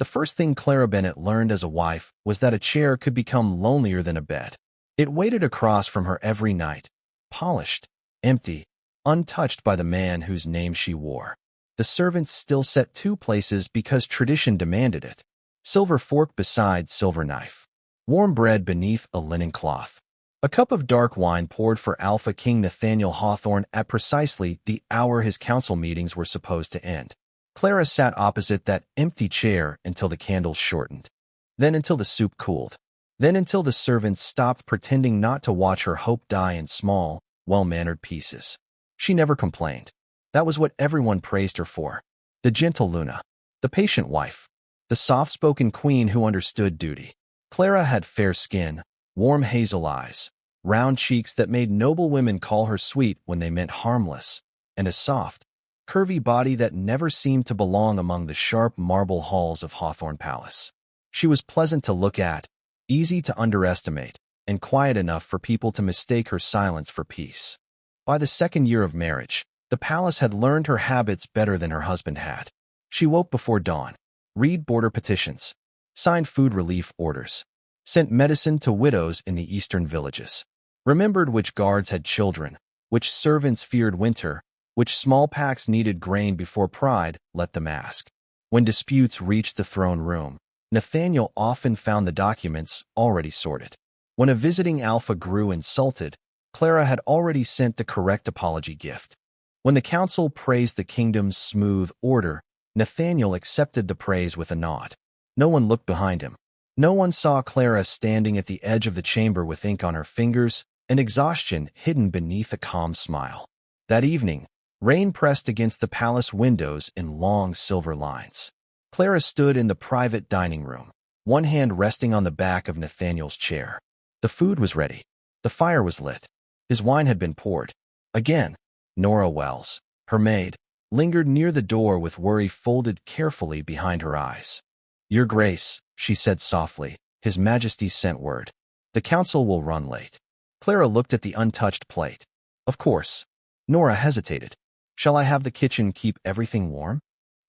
The first thing Clara Bennett learned as a wife was that a chair could become lonelier than a bed. It waited across from her every night, polished, empty, untouched by the man whose name she wore. The servants still set two places because tradition demanded it. Silver fork beside silver knife. Warm bread beneath a linen cloth. A cup of dark wine poured for Alpha King Nathaniel Hawthorne at precisely the hour his council meetings were supposed to end. Clara sat opposite that empty chair until the candles shortened. Then until the soup cooled. Then until the servants stopped pretending not to watch her hope die in small, well-mannered pieces. She never complained. That was what everyone praised her for. The gentle Luna. The patient wife. The soft-spoken queen who understood duty. Clara had fair skin, warm hazel eyes, round cheeks that made noble women call her sweet when they meant harmless, and a soft, curvy body that never seemed to belong among the sharp marble halls of Hawthorne Palace. She was pleasant to look at, easy to underestimate, and quiet enough for people to mistake her silence for peace. By the second year of marriage, the palace had learned her habits better than her husband had. She woke before dawn, read border petitions, signed food relief orders, sent medicine to widows in the eastern villages, remembered which guards had children, which servants feared winter, which small packs needed grain before pride let them ask. When disputes reached the throne room, Nathaniel often found the documents already sorted. When a visiting alpha grew insulted, Clara had already sent the correct apology gift. When the council praised the kingdom's smooth order, Nathaniel accepted the praise with a nod. No one looked behind him. No one saw Clara standing at the edge of the chamber with ink on her fingers and exhaustion hidden beneath a calm smile. That evening, rain pressed against the palace windows in long silver lines. Clara stood in the private dining room, one hand resting on the back of Nathaniel's chair. The food was ready. The fire was lit. His wine had been poured. Again, Nora Wells, her maid, lingered near the door with worry folded carefully behind her eyes. "Your Grace," she said softly, His Majesty sent word. "The council will run late." Clara looked at the untouched plate. "Of course." Nora hesitated. "Shall I have the kitchen keep everything warm?"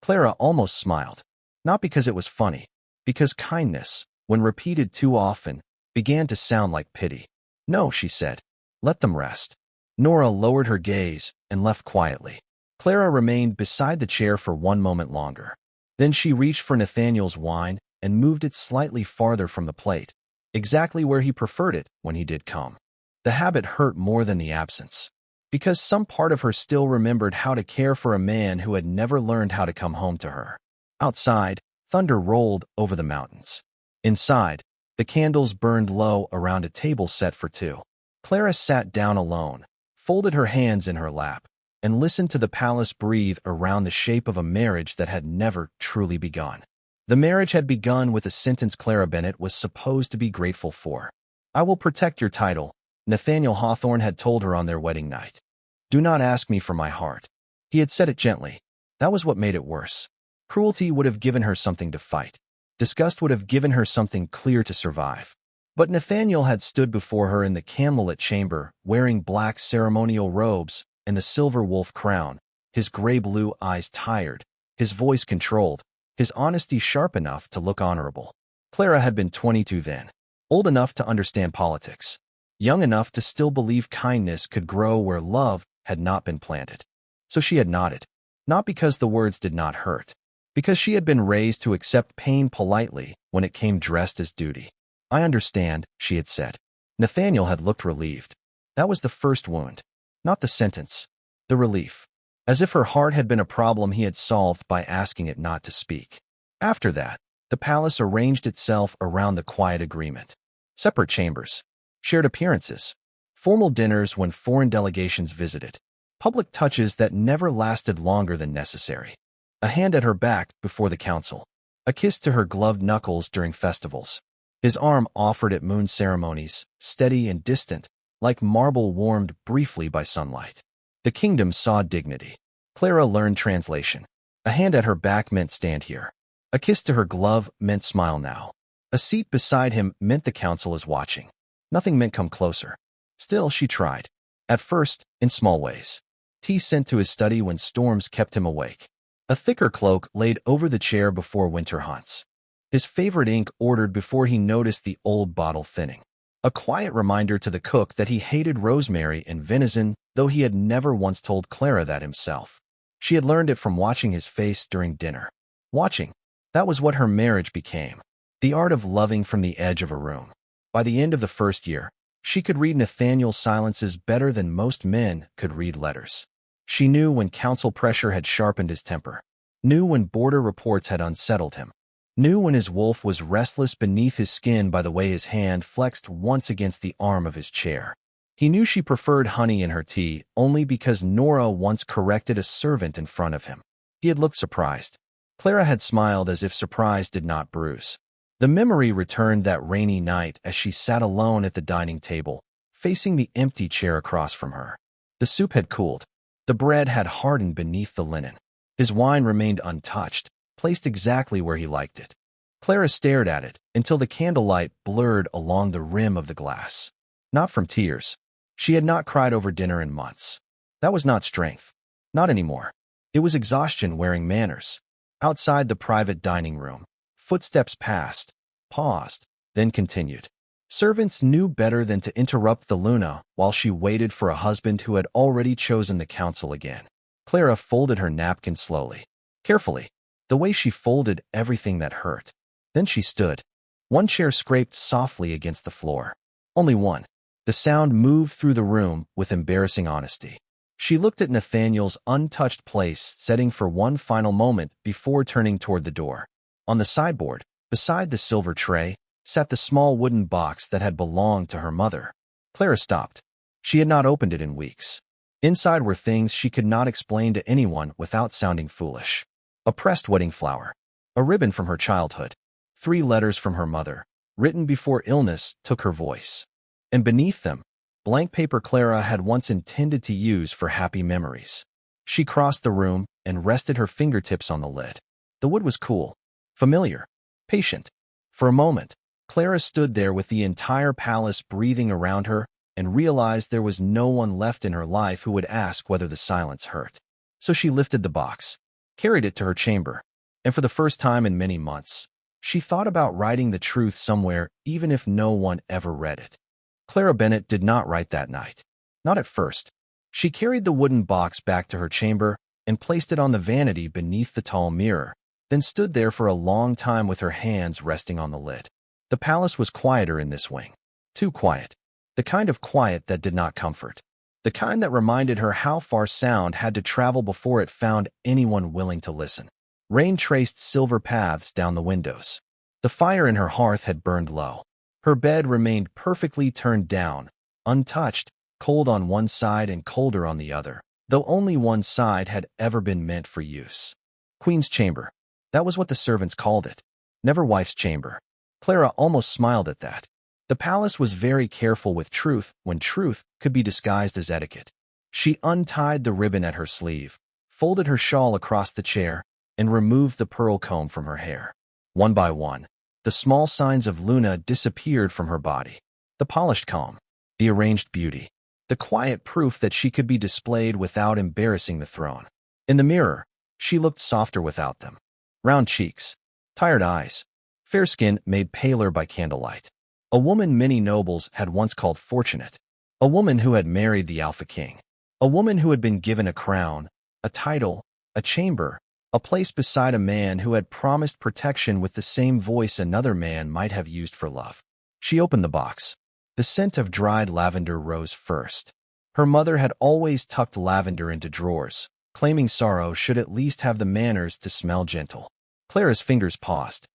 Clara almost smiled. Not because it was funny, because kindness, when repeated too often, began to sound like pity. "No," she said. "Let them rest." Nora lowered her gaze and left quietly. Clara remained beside the chair for one moment longer. Then she reached for Nathaniel's wine and moved it slightly farther from the plate, exactly where he preferred it when he did come. The habit hurt more than the absence, because some part of her still remembered how to care for a man who had never learned how to come home to her. Outside, thunder rolled over the mountains. Inside, the candles burned low around a table set for two. Clara sat down alone, folded her hands in her lap, and listened to the palace breathe around the shape of a marriage that had never truly begun. The marriage had begun with a sentence Clara Bennett was supposed to be grateful for. "I will protect your title," Nathaniel Hawthorne had told her on their wedding night. "Do not ask me for my heart." He had said it gently. That was what made it worse. Cruelty would have given her something to fight. Disgust would have given her something clear to survive. But Nathaniel had stood before her in the candlelit chamber, wearing black ceremonial robes and the silver wolf crown, his gray-blue eyes tired, his voice controlled, his honesty sharp enough to look honorable. Clara had been 22 then, old enough to understand politics, young enough to still believe kindness could grow where love had not been planted. So she had nodded, not because the words did not hurt, because she had been raised to accept pain politely when it came dressed as duty. "I understand," she had said. Nathaniel had looked relieved. That was the first wound, not the sentence, the relief. As if her heart had been a problem he had solved by asking it not to speak. After that, the palace arranged itself around the quiet agreement. Separate chambers, shared appearances, formal dinners when foreign delegations visited, public touches that never lasted longer than necessary. A hand at her back before the council, a kiss to her gloved knuckles during festivals, his arm offered at moon ceremonies, steady and distant, like marble warmed briefly by sunlight. The kingdom saw dignity. Clara learned translation. A hand at her back meant stand here. A kiss to her glove meant smile now. A seat beside him meant the council is watching. Nothing meant come closer. Still, she tried. At first, in small ways. Tea sent to his study when storms kept him awake. A thicker cloak laid over the chair before winter haunts. His favorite ink ordered before he noticed the old bottle thinning. A quiet reminder to the cook that he hated rosemary and venison, though he had never once told Clara that himself. She had learned it from watching his face during dinner. Watching. That was what her marriage became. The art of loving from the edge of a room. By the end of the first year, she could read Nathaniel's silences better than most men could read letters. She knew when council pressure had sharpened his temper, knew when border reports had unsettled him, knew when his wolf was restless beneath his skin by the way his hand flexed once against the arm of his chair. He knew she preferred honey in her tea only because Nora once corrected a servant in front of him. He had looked surprised. Clara had smiled as if surprise did not bruise. The memory returned that rainy night as she sat alone at the dining table, facing the empty chair across from her. The soup had cooled. The bread had hardened beneath the linen. His wine remained untouched, placed exactly where he liked it. Clara stared at it until the candlelight blurred along the rim of the glass. Not from tears. She had not cried over dinner in months. That was not strength. Not anymore. It was exhaustion wearing manners. Outside the private dining room, footsteps passed, paused, then continued. Servants knew better than to interrupt the Luna while she waited for a husband who had already chosen the council again. Clara folded her napkin slowly, carefully, the way she folded everything that hurt. Then she stood. One chair scraped softly against the floor. Only one. The sound moved through the room with embarrassing honesty. She looked at Nathaniel's untouched place setting for one final moment before turning toward the door. On the sideboard, beside the silver tray, sat the small wooden box that had belonged to her mother. Clara stopped. She had not opened it in weeks. Inside were things she could not explain to anyone without sounding foolish. A pressed wedding flower. A ribbon from her childhood. 3 letters from her mother, written before illness took her voice. And beneath them, blank paper Clara had once intended to use for happy memories. She crossed the room and rested her fingertips on the lid. The wood was cool, familiar, patient. For a moment, Clara stood there with the entire palace breathing around her and realized there was no one left in her life who would ask whether the silence hurt. So she lifted the box, carried it to her chamber, and for the first time in many months, she thought about writing the truth somewhere even if no one ever read it. Clara Bennett did not write that night. Not at first. She carried the wooden box back to her chamber and placed it on the vanity beneath the tall mirror, then stood there for a long time with her hands resting on the lid. The palace was quieter in this wing. Too quiet. The kind of quiet that did not comfort. The kind that reminded her how far sound had to travel before it found anyone willing to listen. Rain traced silver paths down the windows. The fire in her hearth had burned low. Her bed remained perfectly turned down, untouched, cold on one side and colder on the other, though only one side had ever been meant for use. Queen's chamber. That was what the servants called it. Never wife's chamber. Clara almost smiled at that. The palace was very careful with truth when truth could be disguised as etiquette. She untied the ribbon at her sleeve, folded her shawl across the chair, and removed the pearl comb from her hair. One by one, the small signs of Luna disappeared from her body. The polished comb, the arranged beauty, the quiet proof that she could be displayed without embarrassing the throne. In the mirror, she looked softer without them. Round cheeks, tired eyes, fair skin made paler by candlelight. A woman many nobles had once called fortunate. A woman who had married the Alpha King. A woman who had been given a crown, a title, a chamber, a place beside a man who had promised protection with the same voice another man might have used for love. She opened the box. The scent of dried lavender rose first. Her mother had always tucked lavender into drawers, claiming sorrow should at least have the manners to smell gentle. Clara's fingers paused.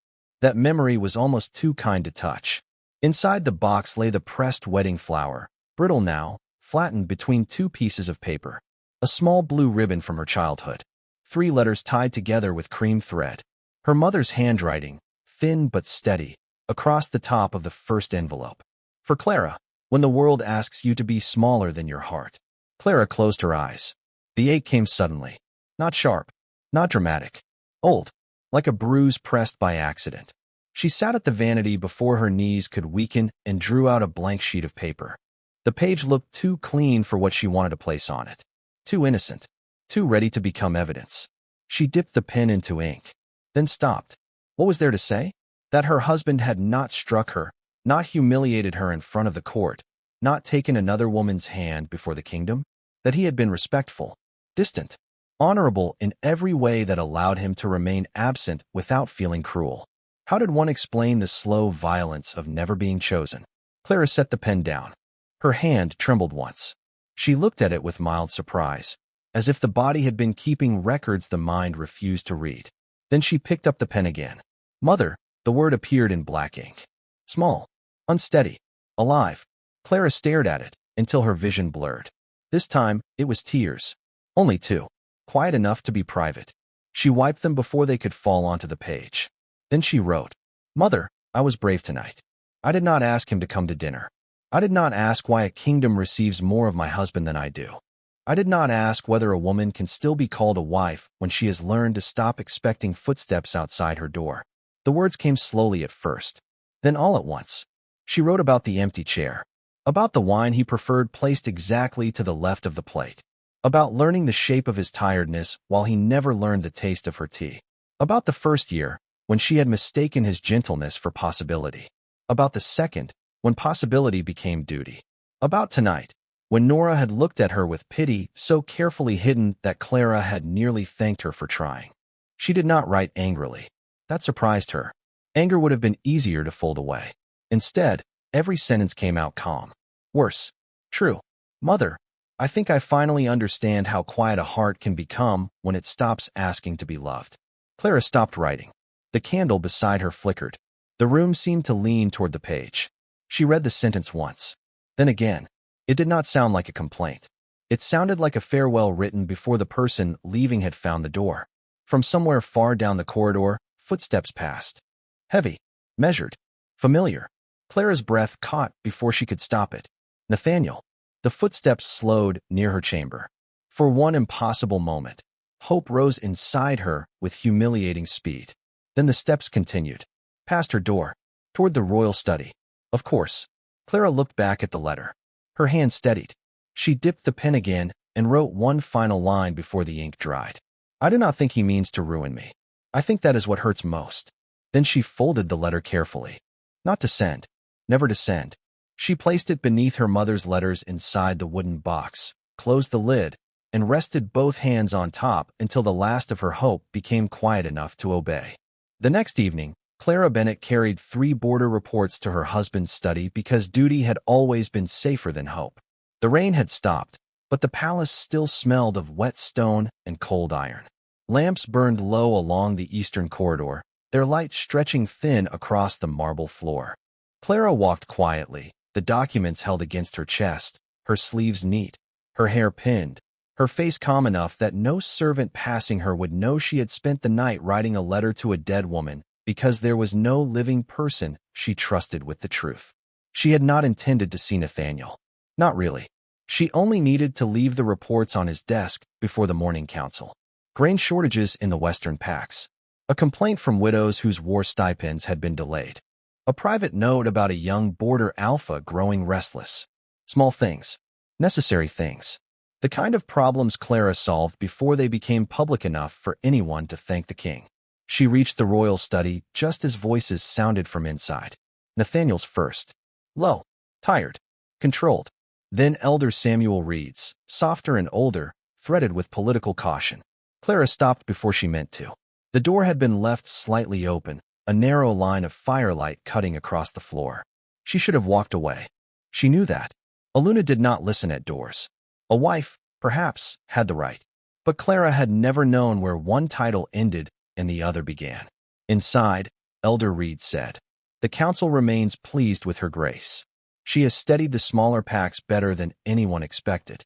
That memory was almost too kind to touch. Inside the box lay the pressed wedding flower, brittle now, flattened between 2 pieces of paper. A small blue ribbon from her childhood. 3 letters tied together with cream thread. Her mother's handwriting, thin but steady, across the top of the first envelope. For Clara, when the world asks you to be smaller than your heart. Clara closed her eyes. The ache came suddenly. Not sharp, not dramatic. Old, like a bruise pressed by accident. She sat at the vanity before her knees could weaken and drew out a blank sheet of paper. The page looked too clean for what she wanted to place on it. Too innocent. Too ready to become evidence. She dipped the pen into ink, then stopped. What was there to say? That her husband had not struck her, not humiliated her in front of the court, not taken another woman's hand before the kingdom, that he had been respectful, distant, honorable in every way that allowed him to remain absent without feeling cruel. How did one explain the slow violence of never being chosen? Clara set the pen down. Her hand trembled once. She looked at it with mild surprise, as if the body had been keeping records the mind refused to read. Then she picked up the pen again. Mother, the word appeared in black ink. Small, unsteady, alive. Clara stared at it until her vision blurred. This time, it was tears. Only two. Quiet enough to be private. She wiped them before they could fall onto the page. Then she wrote, Mother, I was brave tonight. I did not ask him to come to dinner. I did not ask why a kingdom receives more of my husband than I do. I did not ask whether a woman can still be called a wife when she has learned to stop expecting footsteps outside her door. The words came slowly at first. Then all at once. She wrote about the empty chair. About the wine he preferred placed exactly to the left of the plate. About learning the shape of his tiredness while he never learned the taste of her tea. About the first year, when she had mistaken his gentleness for possibility. About the second, when possibility became duty. About tonight, when Nora had looked at her with pity so carefully hidden that Clara had nearly thanked her for trying. She did not write angrily. That surprised her. Anger would have been easier to fold away. Instead, every sentence came out calm. Worse. True. Mother, I think I finally understand how quiet a heart can become when it stops asking to be loved. Clara stopped writing. The candle beside her flickered. The room seemed to lean toward the page. She read the sentence once. Then again. It did not sound like a complaint. It sounded like a farewell written before the person leaving had found the door. From somewhere far down the corridor, footsteps passed. Heavy, measured, familiar. Clara's breath caught before she could stop it. Nathaniel. The footsteps slowed near her chamber. For one impossible moment, hope rose inside her with humiliating speed. Then the steps continued. Past her door, toward the royal study. Of course. Clara looked back at the letter. Her hand steadied. She dipped the pen again and wrote one final line before the ink dried. I do not think he means to ruin me. I think that is what hurts most. Then she folded the letter carefully. Not to send. Never to send. She placed it beneath her mother's letters inside the wooden box, closed the lid, and rested both hands on top until the last of her hope became quiet enough to obey. The next evening, Clara Bennett carried 3 border reports to her husband's study because duty had always been safer than hope. The rain had stopped, but the palace still smelled of wet stone and cold iron. Lamps burned low along the eastern corridor, their light stretching thin across the marble floor. Clara walked quietly, the documents held against her chest, her sleeves neat, her hair pinned, her face calm enough that no servant passing her would know she had spent the night writing a letter to a dead woman, because there was no living person she trusted with the truth. She had not intended to see Nathaniel. Not really. She only needed to leave the reports on his desk before the morning council. Grain shortages in the western packs. A complaint from widows whose war stipends had been delayed. A private note about a young border alpha growing restless. Small things. Necessary things. The kind of problems Clara solved before they became public enough for anyone to thank the king. She reached the royal study just as voices sounded from inside. Nathaniel's first. Low, tired, controlled. Then Elder Samuel Reed's, softer and older, threaded with political caution. Clara stopped before she meant to. The door had been left slightly open, a narrow line of firelight cutting across the floor. She should have walked away. She knew that. Aluna did not listen at doors. A wife, perhaps, had the right. But Clara had never known where one title ended and the other began. Inside, Elder Reed said, "The council remains pleased with her grace. She has steadied the smaller packs better than anyone expected."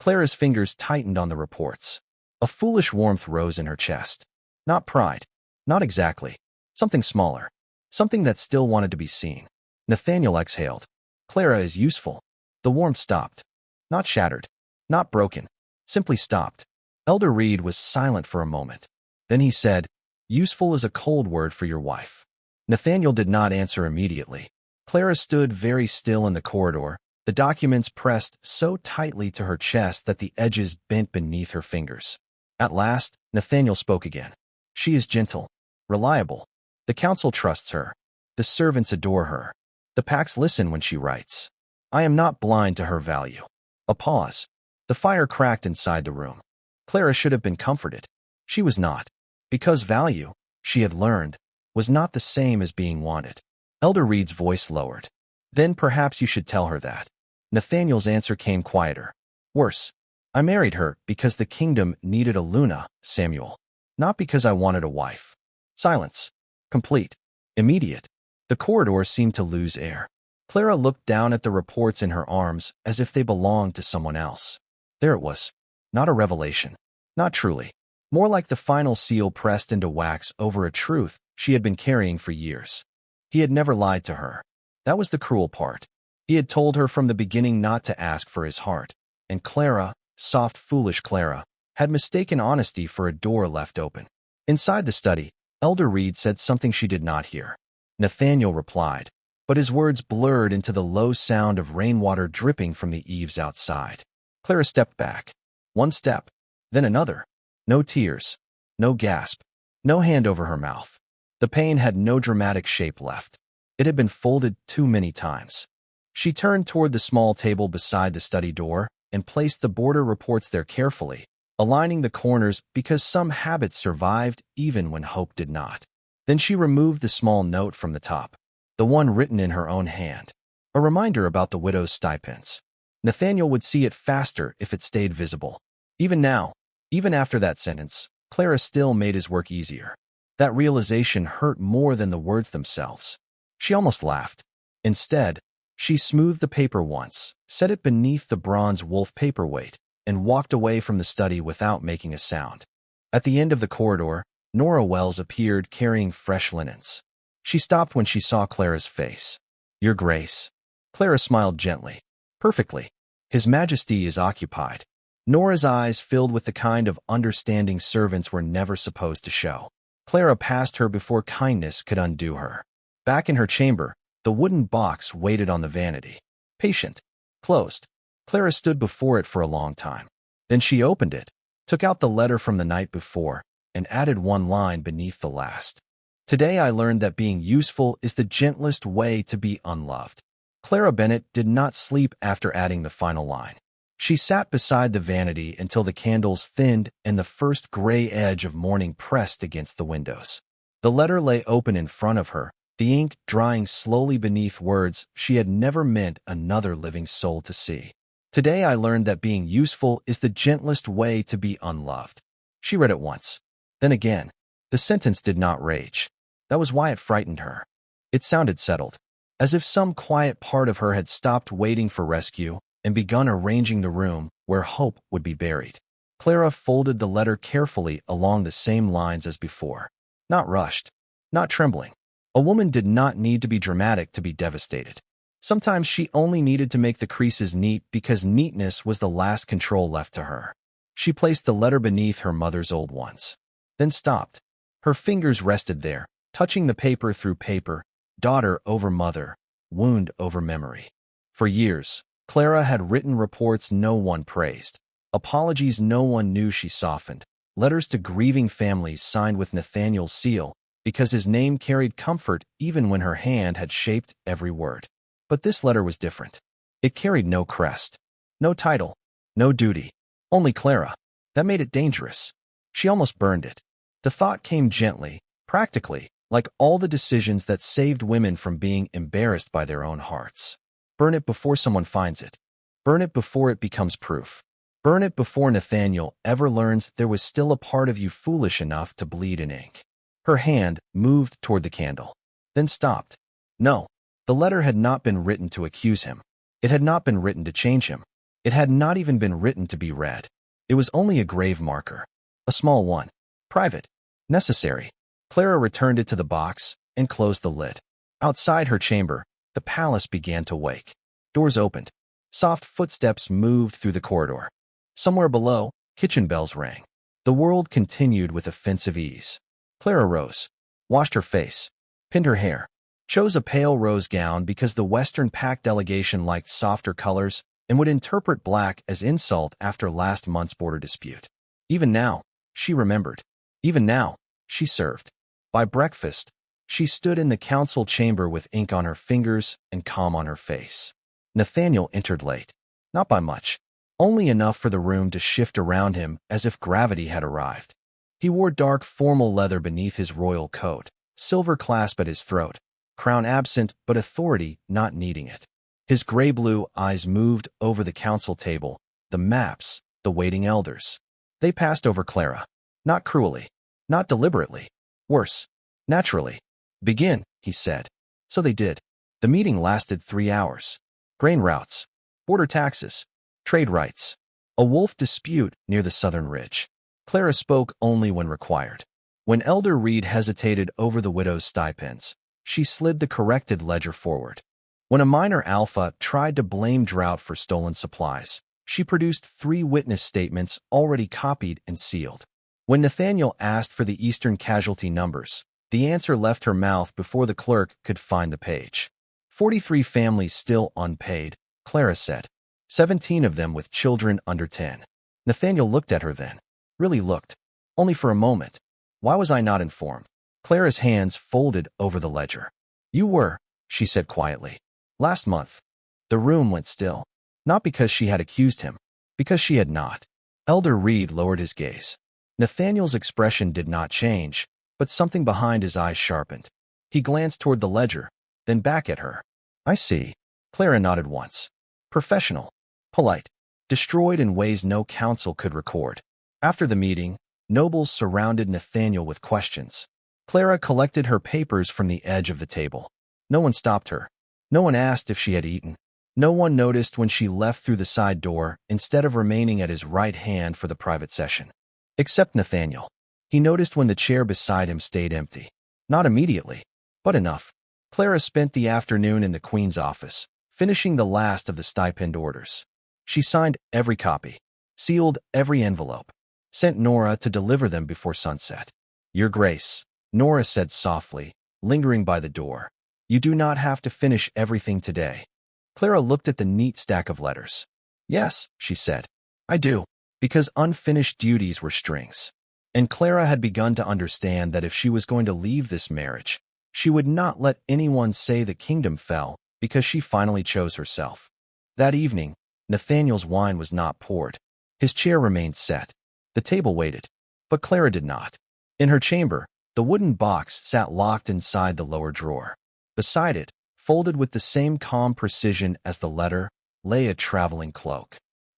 Clara's fingers tightened on the reports. A foolish warmth rose in her chest. Not pride. Not exactly. Something smaller. Something that still wanted to be seen. Nathaniel exhaled. Clara is useful. The warmth stopped. Not shattered. Not broken. Simply stopped. Elder Reed was silent for a moment. Then he said, "Useful is a cold word for your wife." Nathaniel did not answer immediately. Clara stood very still in the corridor, the documents pressed so tightly to her chest that the edges bent beneath her fingers. At last, Nathaniel spoke again. "She is gentle, reliable. The council trusts her. The servants adore her. The packs listen when she writes. I am not blind to her value. A pause. The fire cracked inside the room. Clara should have been comforted. She was not. Because value, she had learned, was not the same as being wanted. Elder Reed's voice lowered. Then perhaps you should tell her that. Nathaniel's answer came quieter. Worse. I married her because the kingdom needed a Luna, Samuel. Not because I wanted a wife. Silence. Complete. Immediate. The corridor seemed to lose air. Clara looked down at the reports in her arms as if they belonged to someone else. There it was. Not a revelation. Not truly. More like the final seal pressed into wax over a truth she had been carrying for years. He had never lied to her. That was the cruel part. He had told her from the beginning not to ask for his heart. And Clara, soft, foolish Clara, had mistaken honesty for a door left open. Inside the study, Elder Reed said something she did not hear. Nathaniel replied, but his words blurred into the low sound of rainwater dripping from the eaves outside. Clara stepped back. One step, then another. No tears, no gasp, no hand over her mouth. The pain had no dramatic shape left. It had been folded too many times. She turned toward the small table beside the study door and placed the border reports there carefully, aligning the corners because some habits survived even when hope did not. Then she removed the small note from the top, the one written in her own hand, a reminder about the widow's stipends. Nathaniel would see it faster if it stayed visible. Even now, even after that sentence, Clara still made his work easier. That realization hurt more than the words themselves. She almost laughed. Instead, she smoothed the paper once, set it beneath the bronze wolf paperweight, and walked away from the study without making a sound. At the end of the corridor, Nora Wells appeared carrying fresh linens. She stopped when she saw Clara's face. Your Grace. Clara smiled gently. Perfectly. His Majesty is occupied. Nora's eyes filled with the kind of understanding servants were never supposed to show. Clara passed her before kindness could undo her. Back in her chamber, the wooden box waited on the vanity. Patient. Closed. Clara stood before it for a long time. Then she opened it, took out the letter from the night before, and added one line beneath the last. Today I learned that being useful is the gentlest way to be unloved. Clara Bennett did not sleep after adding the final line. She sat beside the vanity until the candles thinned and the first gray edge of morning pressed against the windows. The letter lay open in front of her, the ink drying slowly beneath words she had never meant another living soul to see. Today I learned that being useful is the gentlest way to be unloved. She read it once. Then again. The sentence did not rage. That was why it frightened her. It sounded settled, as if some quiet part of her had stopped waiting for rescue and begun arranging the room where hope would be buried. Clara folded the letter carefully along the same lines as before. Not rushed, not trembling. A woman did not need to be dramatic to be devastated. Sometimes she only needed to make the creases neat because neatness was the last control left to her. She placed the letter beneath her mother's old ones, then stopped. Her fingers rested there, touching the paper through paper, daughter over mother, wound over memory. For years, Clara had written reports no one praised, apologies no one knew she softened, letters to grieving families signed with Nathaniel's seal because his name carried comfort even when her hand had shaped every word. But this letter was different. It carried no crest, no title, no duty, only Clara. That made it dangerous. She almost burned it. The thought came gently, practically, like all the decisions that saved women from being embarrassed by their own hearts. Burn it before someone finds it. Burn it before it becomes proof. Burn it before Nathaniel ever learns there was still a part of you foolish enough to bleed in ink. Her hand moved toward the candle, then stopped. No, the letter had not been written to accuse him. It had not been written to change him. It had not even been written to be read. It was only a grave marker. A small one. Private. Necessary. Clara returned it to the box and closed the lid. Outside her chamber, the palace began to wake. Doors opened. Soft footsteps moved through the corridor. Somewhere below, kitchen bells rang. The world continued with offensive ease. Clara rose, washed her face, pinned her hair, chose a pale rose gown because the Western Pact delegation liked softer colors and would interpret black as insult after last month's border dispute. Even now, she remembered. Even now, she served. By breakfast, She stood in the council chamber with ink on her fingers and calm on her face. Nathaniel entered late. Not by much. Only enough for the room to shift around him as if gravity had arrived. He wore dark formal leather beneath his royal coat, silver clasp at his throat, crown absent but authority not needing it. His gray-blue eyes moved over the council table, the maps, the waiting elders. They passed over Clara. Not cruelly. Not deliberately. Worse. Naturally. "Begin," he said. So they did. The meeting lasted 3 hours. Grain routes. Border taxes. Trade rights. A wolf dispute near the southern ridge. Clara spoke only when required. When Elder Reed hesitated over the widow's stipends, she slid the corrected ledger forward. When a minor Alpha tried to blame drought for stolen supplies, she produced 3 witness statements already copied and sealed. When Nathaniel asked for the Eastern casualty numbers, the answer left her mouth before the clerk could find the page. 43 families still unpaid, Clara said. 17 of them with children under 10. Nathaniel looked at her then. Really looked. Only for a moment. Why was I not informed? Clara's hands folded over the ledger. "You were," she said quietly. "Last month." The room went still. Not because she had accused him. Because she had not. Elder Reed lowered his gaze. Nathaniel's expression did not change, but something behind his eyes sharpened. He glanced toward the ledger, then back at her. "I see." Clara nodded once. Professional. Polite. Destroyed in ways no council could record. After the meeting, nobles surrounded Nathaniel with questions. Clara collected her papers from the edge of the table. No one stopped her. No one asked if she had eaten. No one noticed when she left through the side door instead of remaining at his right hand for the private session. Except Nathaniel. He noticed when the chair beside him stayed empty. Not immediately, but enough. Clara spent the afternoon in the Queen's office, finishing the last of the stipend orders. She signed every copy, sealed every envelope, sent Nora to deliver them before sunset. "Your Grace," Nora said softly, lingering by the door. "You do not have to finish everything today." Clara looked at the neat stack of letters. "Yes," she said, "I do," because unfinished duties were strings. And Clara had begun to understand that if she was going to leave this marriage, she would not let anyone say the kingdom fell because she finally chose herself. That evening, Nathaniel's wine was not poured. His chair remained set. The table waited, but Clara did not. In her chamber, the wooden box sat locked inside the lower drawer. Beside it, folded with the same calm precision as the letter, lay a traveling cloak.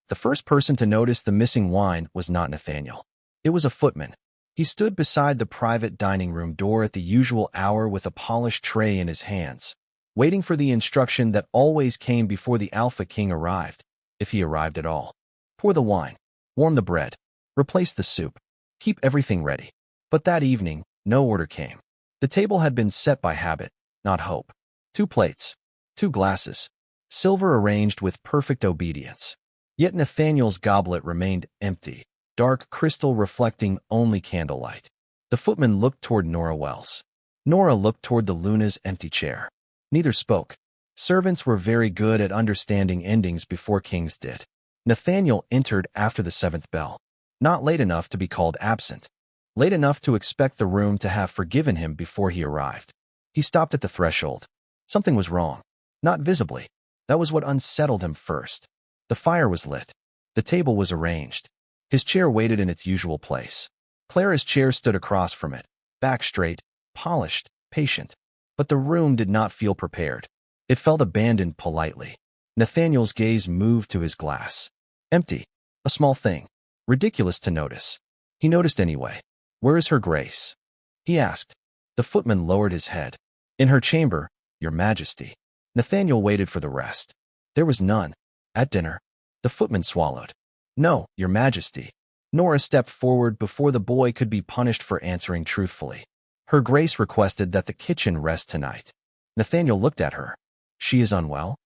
The first person to notice the missing wine was not Nathaniel. It was a footman. He stood beside the private dining room door at the usual hour with a polished tray in his hands, waiting for the instruction that always came before the Alpha King arrived, if he arrived at all. Pour the wine. Warm the bread. Replace the soup. Keep everything ready. But that evening, no order came. The table had been set by habit, not hope. 2 plates. 2 glasses. Silver arranged with perfect obedience. Yet Nathaniel's goblet remained empty, dark crystal reflecting only candlelight. The footman looked toward Nora Wells. Nora looked toward the Luna's empty chair. Neither spoke. Servants were very good at understanding endings before kings did. Nathaniel entered after the 7th bell. Not late enough to be called absent. Late enough to expect the room to have forgiven him before he arrived. He stopped at the threshold. Something was wrong. Not visibly. That was what unsettled him first. The fire was lit. The table was arranged. His chair waited in its usual place. Clara's chair stood across from it, back straight, polished, patient. But the room did not feel prepared. It felt abandoned politely. Nathaniel's gaze moved to his glass. Empty. A small thing. Ridiculous to notice. He noticed anyway. "Where is her Grace?" he asked. The footman lowered his head. "In her chamber, Your Majesty." Nathaniel waited for the rest. There was none. At dinner. The footman swallowed. "No, Your Majesty." Nora stepped forward before the boy could be punished for answering truthfully. "Her Grace requested that the kitchen rest tonight." Nathaniel looked at her. "She is unwell?"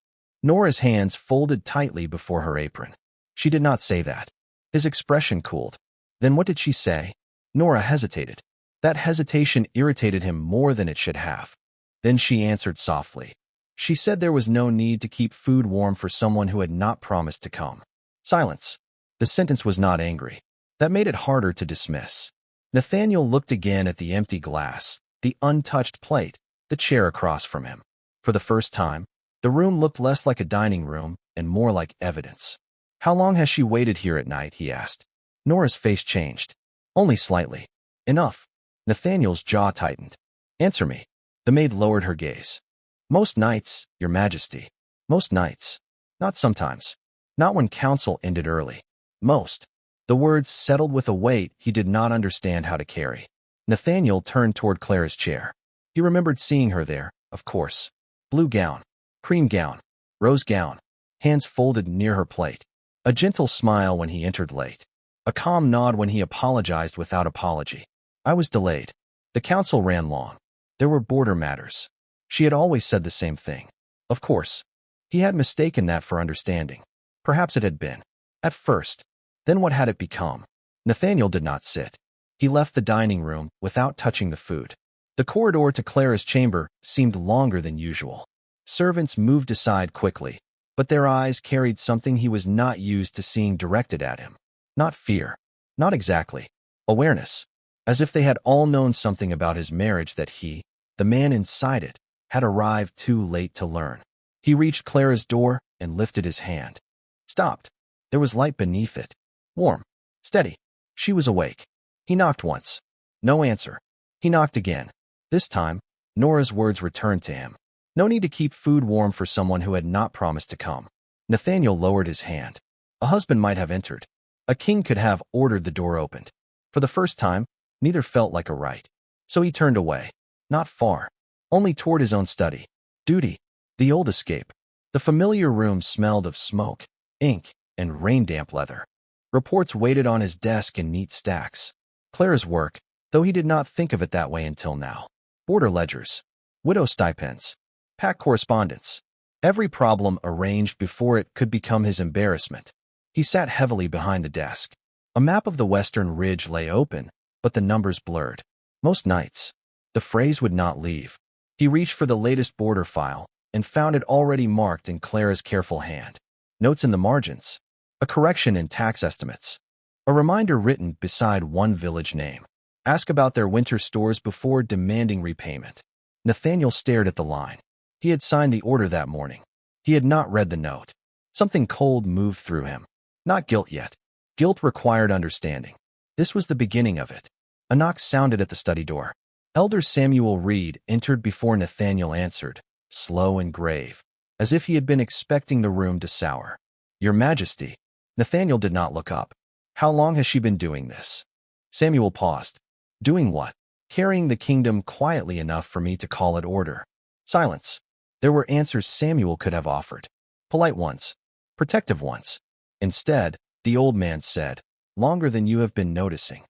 Nora's hands folded tightly before her apron. She did not say that. His expression cooled. Then what did she say? Nora hesitated. That hesitation irritated him more than it should have. Then she answered softly. She said there was no need to keep food warm for someone who had not promised to come. Silence. The sentence was not angry. That made it harder to dismiss. Nathaniel looked again at the empty glass, the untouched plate, the chair across from him. For the first time, the room looked less like a dining room and more like evidence. "How long has she waited here at night?" he asked. Nora's face changed. "Only slightly." "Enough." Nathaniel's jaw tightened. "Answer me." The maid lowered her gaze. "Most nights, Your Majesty." "Most nights." "Not sometimes." "Not when council ended early." "Most." The words settled with a weight he did not understand how to carry. Nathaniel turned toward Clara's chair. He remembered seeing her there, of course. Blue gown, cream gown, rose gown, hands folded near her plate. A gentle smile when he entered late. A calm nod when he apologized without apology. "I was delayed. The council ran long. There were border matters." She had always said the same thing. Of course. He had mistaken that for understanding. Perhaps it had been. At first. Then what had it become? Nathaniel did not sit. He left the dining room without touching the food. The corridor to Clara's chamber seemed longer than usual. Servants moved aside quickly, but their eyes carried something he was not used to seeing directed at him. Not fear. Not exactly. Awareness. As if they had all known something about his marriage that he, the man inside it, had arrived too late to learn. He reached Clara's door and lifted his hand. Stopped. There was light beneath it. Warm. Steady. She was awake. He knocked once. No answer. He knocked again. This time, Nora's words returned to him. No need to keep food warm for someone who had not promised to come. Nathaniel lowered his hand. A husband might have entered. A king could have ordered the door opened. For the first time, neither felt like a right. So he turned away. Not far. Only toward his own study. Duty. The old escape. The familiar room smelled of smoke, ink, and rain-damp leather. Reports waited on his desk in neat stacks. Clara's work, though he did not think of it that way until now. Border ledgers. Widow stipends. Pack correspondence. Every problem arranged before it could become his embarrassment. He sat heavily behind the desk. A map of the western ridge lay open, but the numbers blurred. Most nights. The phrase would not leave. He reached for the latest border file and found it already marked in Clara's careful hand. Notes in the margins. A correction in tax estimates. A reminder written beside one village name. Ask about their winter stores before demanding repayment. Nathaniel stared at the line. He had signed the order that morning. He had not read the note. Something cold moved through him. Not guilt yet. Guilt required understanding. This was the beginning of it. A knock sounded at the study door. Elder Samuel Reed entered before Nathaniel answered, slow and grave, as if he had been expecting the room to sour. Your Majesty. Nathaniel did not look up. How long has she been doing this? Samuel paused. Doing what? Carrying the kingdom quietly enough for me to call it order. Silence. There were answers Samuel could have offered. Polite ones. Protective ones. Instead, the old man said, longer than you have been noticing.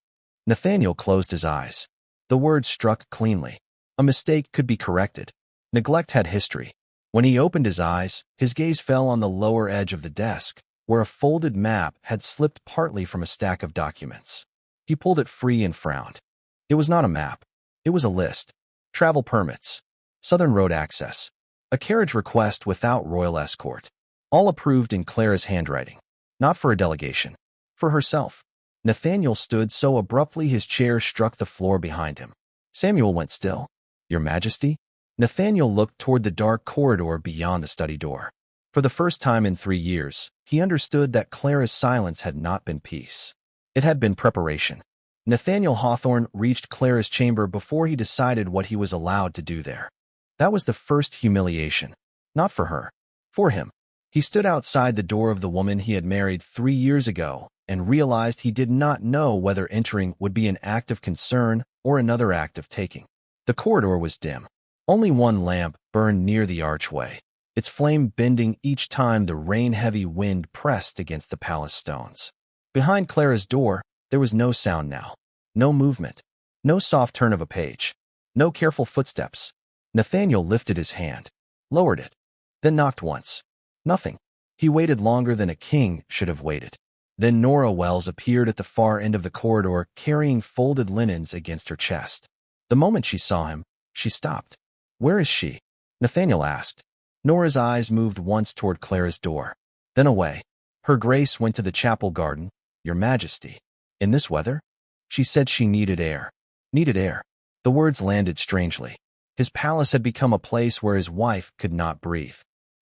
Nathaniel closed his eyes. The words struck cleanly. A mistake could be corrected. Neglect had history. When he opened his eyes, his gaze fell on the lower edge of the desk, where a folded map had slipped partly from a stack of documents. He pulled it free and frowned. It was not a map. It was a list. Travel permits. Southern road access. A carriage request without royal escort. All approved in Clara's handwriting. Not for a delegation. For herself. Nathaniel stood so abruptly his chair struck the floor behind him. Samuel went still. Your Majesty? Nathaniel looked toward the dark corridor beyond the study door. For the first time in 3 years, he understood that Clara's silence had not been peace. It had been preparation. Nathaniel Hawthorne reached Clara's chamber before he decided what he was allowed to do there. That was the first humiliation. Not for her. For him. He stood outside the door of the woman he had married 3 years ago and realized he did not know whether entering would be an act of concern or another act of taking. The corridor was dim. Only one lamp burned near the archway, its flame bending each time the rain-heavy wind pressed against the palace stones. Behind Clara's door, there was no sound now. No movement. No soft turn of a page. No careful footsteps. Nathaniel lifted his hand, lowered it, then knocked once. Nothing. He waited longer than a king should have waited. Then Nora Wells appeared at the far end of the corridor carrying folded linens against her chest. The moment she saw him, she stopped. Where is she? Nathaniel asked. Nora's eyes moved once toward Clara's door, then away. Her grace went to the chapel garden. Your Majesty. In this weather? She said she needed air. Needed air. The words landed strangely. His palace had become a place where his wife could not breathe.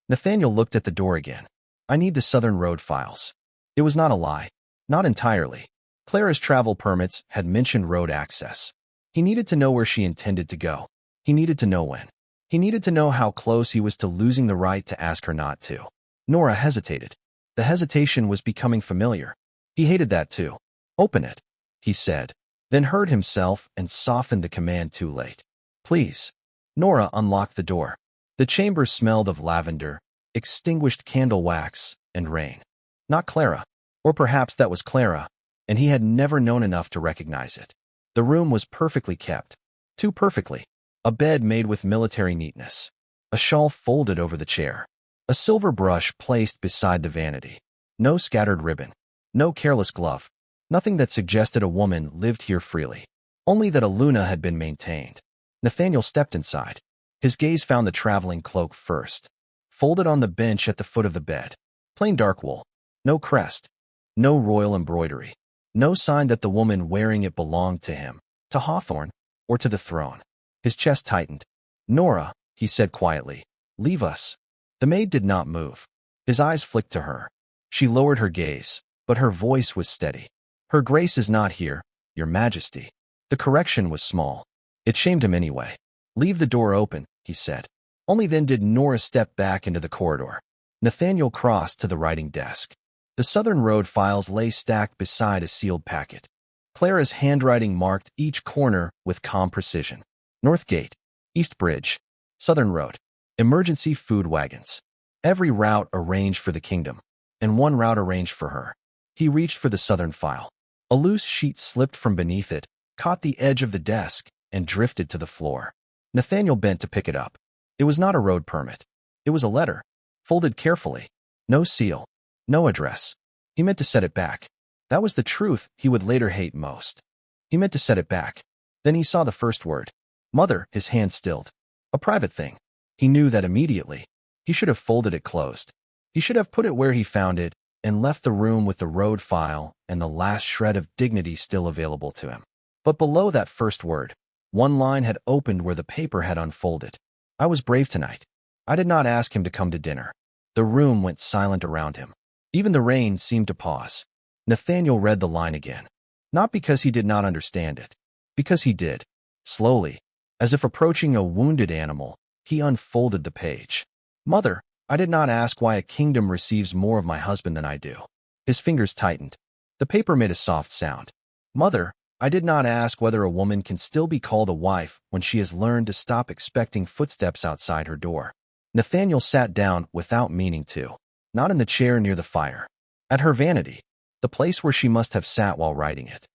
Nathaniel looked at the door again. I need the Southern Road files. It was not a lie. Not entirely. Clara's travel permits had mentioned road access. He needed to know where she intended to go. He needed to know when. He needed to know how close he was to losing the right to ask her not to. Nora hesitated. The hesitation was becoming familiar. He hated that too. Open it, he said, then heard himself and softened the command too late. Please. Nora unlocked the door. The chamber smelled of lavender, extinguished candle wax, and rain. Not Clara. Or perhaps that was Clara, and he had never known enough to recognize it. The room was perfectly kept. Too perfectly. A bed made with military neatness. A shawl folded over the chair. A silver brush placed beside the vanity. No scattered ribbon. No careless glove. Nothing that suggested a woman lived here freely. Only that a Luna had been maintained. Nathaniel stepped inside. His gaze found the traveling cloak first. Folded on the bench at the foot of the bed. Plain dark wool. No crest. No royal embroidery. No sign that the woman wearing it belonged to him, to Hawthorne, or to the throne. His chest tightened. Nora, he said quietly, leave us. The maid did not move. His eyes flicked to her. She lowered her gaze, but her voice was steady. Her grace is not here, your majesty. The correction was small. It shamed him anyway. Leave the door open, he said. Only then did Nora step back into the corridor. Nathaniel crossed to the writing desk. The Southern Road files lay stacked beside a sealed packet. Clara's handwriting marked each corner with calm precision. North Gate, East Bridge, Southern Road, emergency food wagons. Every route arranged for the kingdom, and one route arranged for her. He reached for the Southern file. A loose sheet slipped from beneath it, caught the edge of the desk, and drifted to the floor. Nathaniel bent to pick it up. It was not a road permit. It was a letter, folded carefully. No seal. No address. He meant to set it back. That was the truth he would later hate most. He meant to set it back. Then he saw the first word. Mother, his hand stilled. A private thing. He knew that immediately. He should have folded it closed. He should have put it where he found it and left the room with the road file and the last shred of dignity still available to him. But below that first word, one line had opened where the paper had unfolded. I was brave tonight. I did not ask him to come to dinner. The room went silent around him. Even the rain seemed to pause. Nathaniel read the line again. Not because he did not understand it. Because he did. Slowly, as if approaching a wounded animal, he unfolded the page. Mother, I did not ask why a kingdom receives more of my husband than I do. His fingers tightened. The paper made a soft sound. Mother, I did not ask whether a woman can still be called a wife when she has learned to stop expecting footsteps outside her door. Nathaniel sat down without meaning to. Not in the chair near the fire. At her vanity, the place where she must have sat while writing it.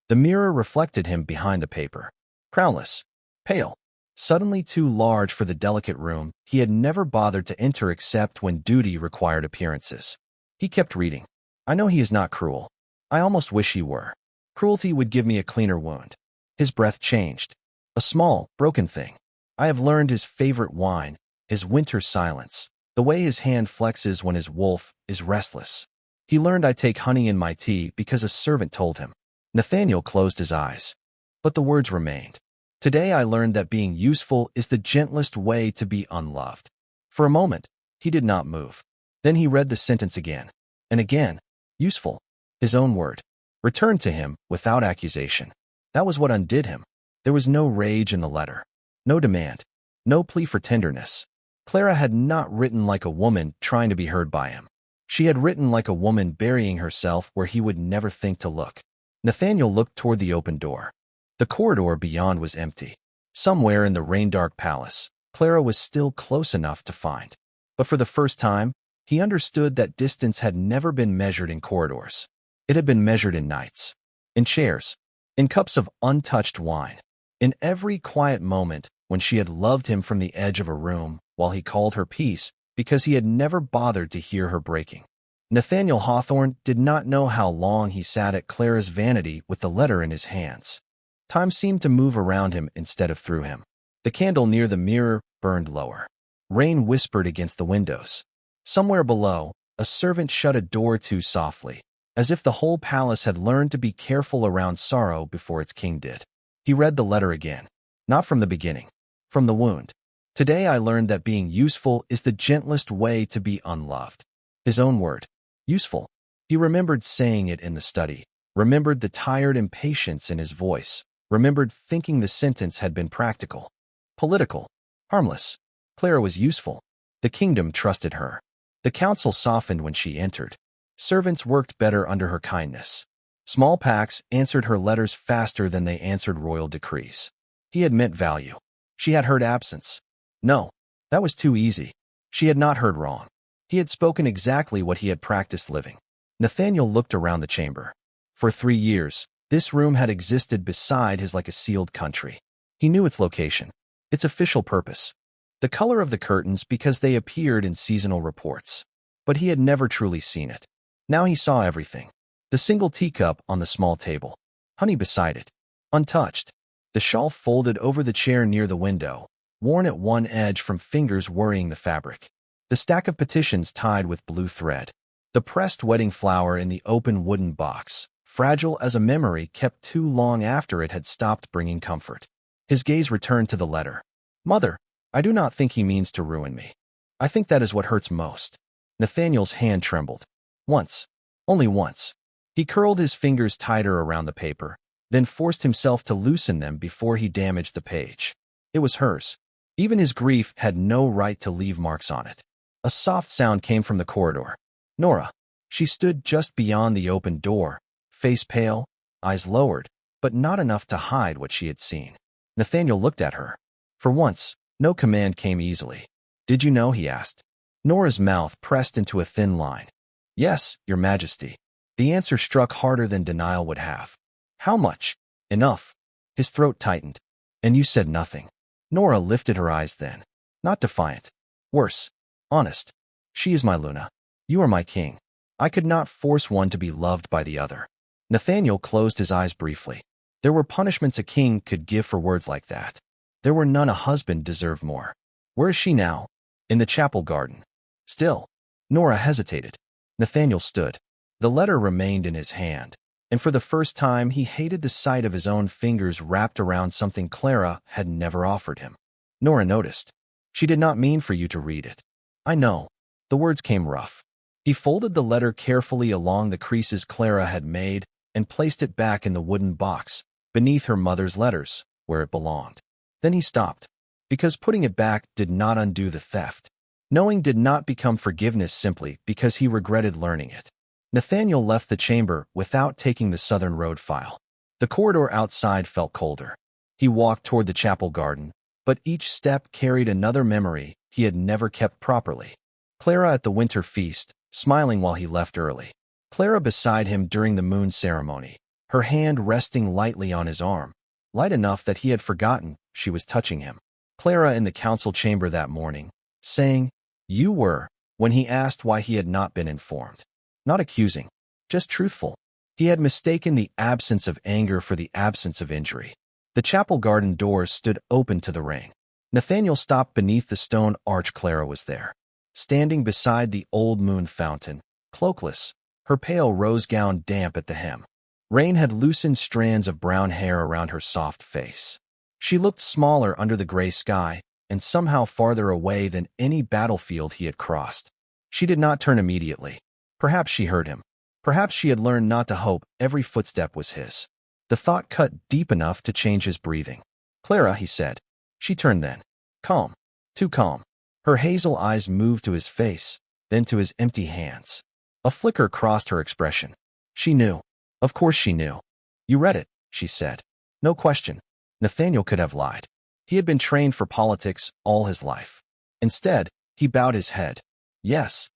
The mirror reflected him behind the paper. Crownless, pale, suddenly too large for the delicate room he had never bothered to enter except when duty required appearances. He kept reading. I know he is not cruel. I almost wish he were. Cruelty would give me a cleaner wound. His breath changed. A small, broken thing. I have learned his favorite wine, his winter silence, the way his hand flexes when his wolf is restless. He learned I take honey in my tea because a servant told him. Nathaniel closed his eyes. But the words remained. Today I learned that being useful is the gentlest way to be unloved. For a moment, he did not move. Then he read the sentence again. And again. Useful. His own word. Returned to him without accusation. That was what undid him. There was no rage in the letter. No demand. No plea for tenderness. Clara had not written like a woman trying to be heard by him. She had written like a woman burying herself where he would never think to look. Nathaniel looked toward the open door. The corridor beyond was empty. Somewhere in the rain-dark palace, Clara was still close enough to find. But for the first time, he understood that distance had never been measured in corridors. It had been measured in nights, in chairs, in cups of untouched wine, in every quiet moment when she had loved him from the edge of a room while he called her peace because he had never bothered to hear her breaking. Nathaniel Hawthorne did not know how long he sat at Clara's vanity with the letter in his hands. Time seemed to move around him instead of through him. The candle near the mirror burned lower. Rain whispered against the windows. Somewhere below, a servant shut a door too softly, as if the whole palace had learned to be careful around sorrow before its king did. He read the letter again. Not from the beginning. From the wound. Today I learned that being useful is the gentlest way to be unloved. His own word. Useful. He remembered saying it in the study, remembered the tired impatience in his voice, remembered thinking the sentence had been practical. Political. Harmless. Clara was useful. The kingdom trusted her. The council softened when she entered. Servants worked better under her kindness. Small packs answered her letters faster than they answered royal decrees. He had meant value. She had heard absence. No, that was too easy. She had not heard wrong. He had spoken exactly what he had practiced living. Nathaniel looked around the chamber. For 3 years, this room had existed beside his like a sealed country. He knew its location, its official purpose, the color of the curtains because they appeared in seasonal reports. But he had never truly seen it. Now he saw everything. The single teacup on the small table. Honey beside it. Untouched. The shawl folded over the chair near the window, worn at one edge from fingers worrying the fabric. The stack of petitions tied with blue thread. The pressed wedding flower in the open wooden box, fragile as a memory kept too long after it had stopped bringing comfort. His gaze returned to the letter. Mother, I do not think he means to ruin me. I think that is what hurts most. Nathaniel's hand trembled. Once. Only once. He curled his fingers tighter around the paper, then forced himself to loosen them before he damaged the page. It was hers. Even his grief had no right to leave marks on it. A soft sound came from the corridor. Nora. She stood just beyond the open door, face pale, eyes lowered, but not enough to hide what she had seen. Nathaniel looked at her. For once, no command came easily. Did you know? He asked. Nora's mouth pressed into a thin line. Yes, Your Majesty. The answer struck harder than denial would have. How much? Enough. His throat tightened. And you said nothing. Nora lifted her eyes then. Not defiant. Worse. Honest. She is my Luna. You are my king. I could not force one to be loved by the other. Nathaniel closed his eyes briefly. There were punishments a king could give for words like that. There were none a husband deserved more. Where is she now? In the chapel garden. Still. Nora hesitated. Nathaniel stood. The letter remained in his hand, and for the first time he hated the sight of his own fingers wrapped around something Clara had never offered him. Nora noticed. She did not mean for you to read it. I know. The words came rough. He folded the letter carefully along the creases Clara had made and placed it back in the wooden box, beneath her mother's letters, where it belonged. Then he stopped, because putting it back did not undo the theft. Knowing did not become forgiveness simply because he regretted learning it. Nathaniel left the chamber without taking the Southern Road file. The corridor outside felt colder. He walked toward the chapel garden, but each step carried another memory he had never kept properly. Clara at the winter feast, smiling while he left early. Clara beside him during the moon ceremony, her hand resting lightly on his arm, light enough that he had forgotten she was touching him. Clara in the council chamber that morning, saying, "You were," when he asked why he had not been informed. Not accusing, just truthful. He had mistaken the absence of anger for the absence of injury. The chapel garden doors stood open to the rain. Nathaniel stopped beneath the stone arch. Clara was there, standing beside the old moon fountain, cloakless, her pale rose gown damp at the hem. Rain had loosened strands of brown hair around her soft face. She looked smaller under the gray sky, and somehow farther away than any battlefield he had crossed. She did not turn immediately. Perhaps she heard him. Perhaps she had learned not to hope every footstep was his. The thought cut deep enough to change his breathing. Clara, he said. She turned then. Calm. Too calm. Her hazel eyes moved to his face, then to his empty hands. A flicker crossed her expression. She knew. Of course she knew. You read it, she said. No question. Nathaniel could have lied. He had been trained for politics all his life. Instead, he bowed his head. Yes.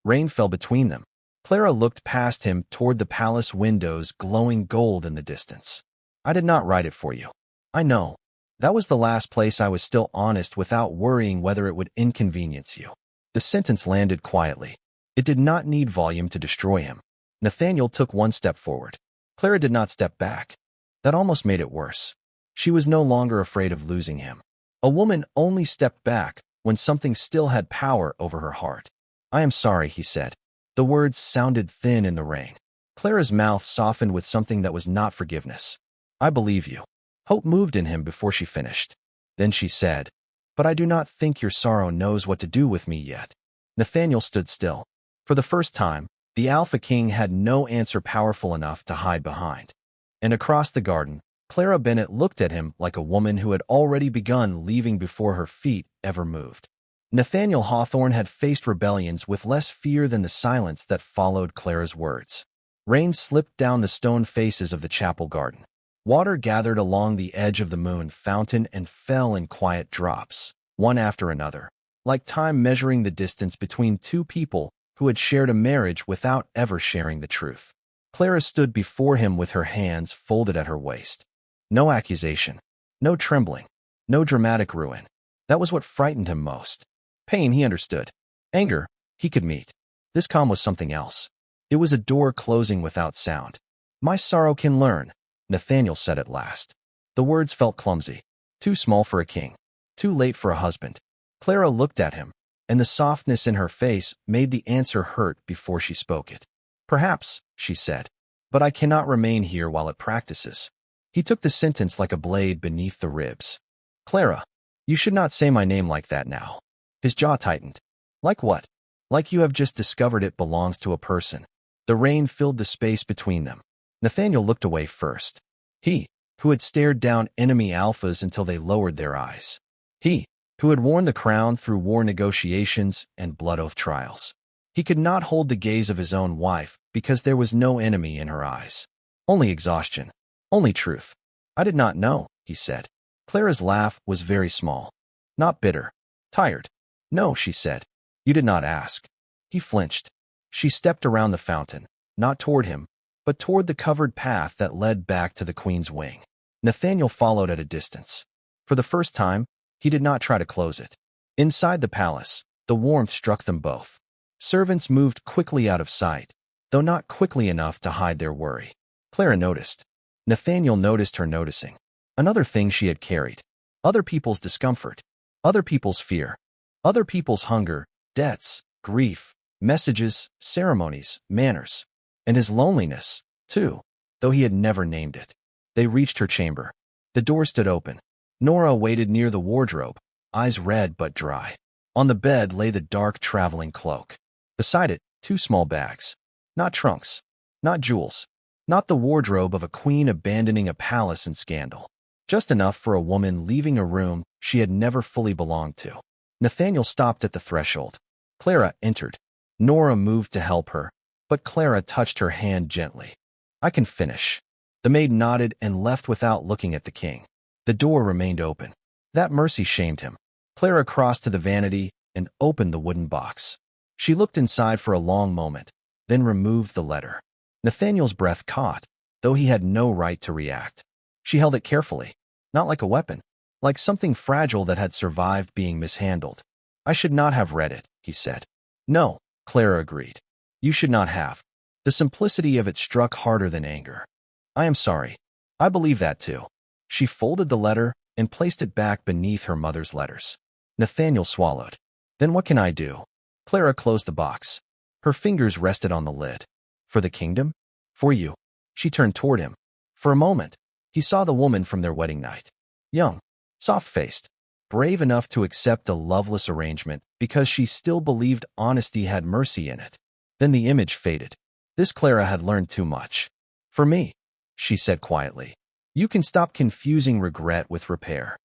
Rain fell between them. Clara looked past him toward the palace windows glowing gold in the distance. I did not write it for you. I know. That was the last place I was still honest without worrying whether it would inconvenience you. The sentence landed quietly. It did not need volume to destroy him. Nathaniel took one step forward. Clara did not step back. That almost made it worse. She was no longer afraid of losing him. A woman only stepped back when something still had power over her heart. I am sorry, he said. The words sounded thin in the rain. Clara's mouth softened with something that was not forgiveness. I believe you. Hope moved in him before she finished. Then she said, "But I do not think your sorrow knows what to do with me yet." Nathaniel stood still. For the first time, the Alpha King had no answer powerful enough to hide behind. And across the garden, Clara Bennett looked at him like a woman who had already begun leaving before her feet ever moved. Nathaniel Hawthorne had faced rebellions with less fear than the silence that followed Clara's words. Rain slipped down the stone faces of the chapel garden. Water gathered along the edge of the moon fountain and fell in quiet drops, one after another, like time measuring the distance between two people who had shared a marriage without ever sharing the truth. Clara stood before him with her hands folded at her waist. No accusation, no trembling, no dramatic ruin. That was what frightened him most. Pain he understood. Anger he could meet. This calm was something else. It was a door closing without sound. "My sorrow can learn," Nathaniel said at last. The words felt clumsy. Too small for a king. Too late for a husband. Clara looked at him, and the softness in her face made the answer hurt before she spoke it. "Perhaps," she said, "but I cannot remain here while it practices." He took the sentence like a blade beneath the ribs. "Clara, you should not say my name like that now." His jaw tightened. "Like what?" "Like you have just discovered it belongs to a person." The rain filled the space between them. Nathaniel looked away first. He, who had stared down enemy alphas until they lowered their eyes. He, who had worn the crown through war negotiations and blood oath trials. He could not hold the gaze of his own wife because there was no enemy in her eyes. Only exhaustion. Only truth. "I did not know," he said. Clara's laugh was very small. Not bitter. Tired. "No," she said. "You did not ask." He flinched. She stepped around the fountain, not toward him, but toward the covered path that led back to the Queen's wing. Nathaniel followed at a distance. For the first time, he did not try to close it. Inside the palace, the warmth struck them both. Servants moved quickly out of sight, though not quickly enough to hide their worry. Clara noticed. Nathaniel noticed her noticing. Another thing she had carried. Other people's discomfort. Other people's fear. Other people's hunger, debts, grief, messages, ceremonies, manners. And his loneliness, too, though he had never named it. They reached her chamber. The door stood open. Nora waited near the wardrobe, eyes red but dry. On the bed lay the dark traveling cloak. Beside it, two small bags. Not trunks. Not jewels. Not the wardrobe of a queen abandoning a palace in scandal. Just enough for a woman leaving a room she had never fully belonged to. Nathaniel stopped at the threshold. Clara entered. Nora moved to help her, but Clara touched her hand gently. "I can finish." The maid nodded and left without looking at the king. The door remained open. That mercy shamed him. Clara crossed to the vanity and opened the wooden box. She looked inside for a long moment, then removed the letter. Nathaniel's breath caught, though he had no right to react. She held it carefully, not like a weapon, like something fragile that had survived being mishandled. "I should not have read it," he said. "No," Clara agreed. "You should not have." The simplicity of it struck harder than anger. "I am sorry. I believe that too." She folded the letter and placed it back beneath her mother's letters. Nathaniel swallowed. "Then what can I do?" Clara closed the box. Her fingers rested on the lid. "For the kingdom? For you?" She turned toward him. For a moment, he saw the woman from their wedding night. Young, soft-faced, brave enough to accept a loveless arrangement because she still believed honesty had mercy in it. Then the image faded. This Clara had learned too much. "For me," she said quietly. "You can stop confusing regret with repair."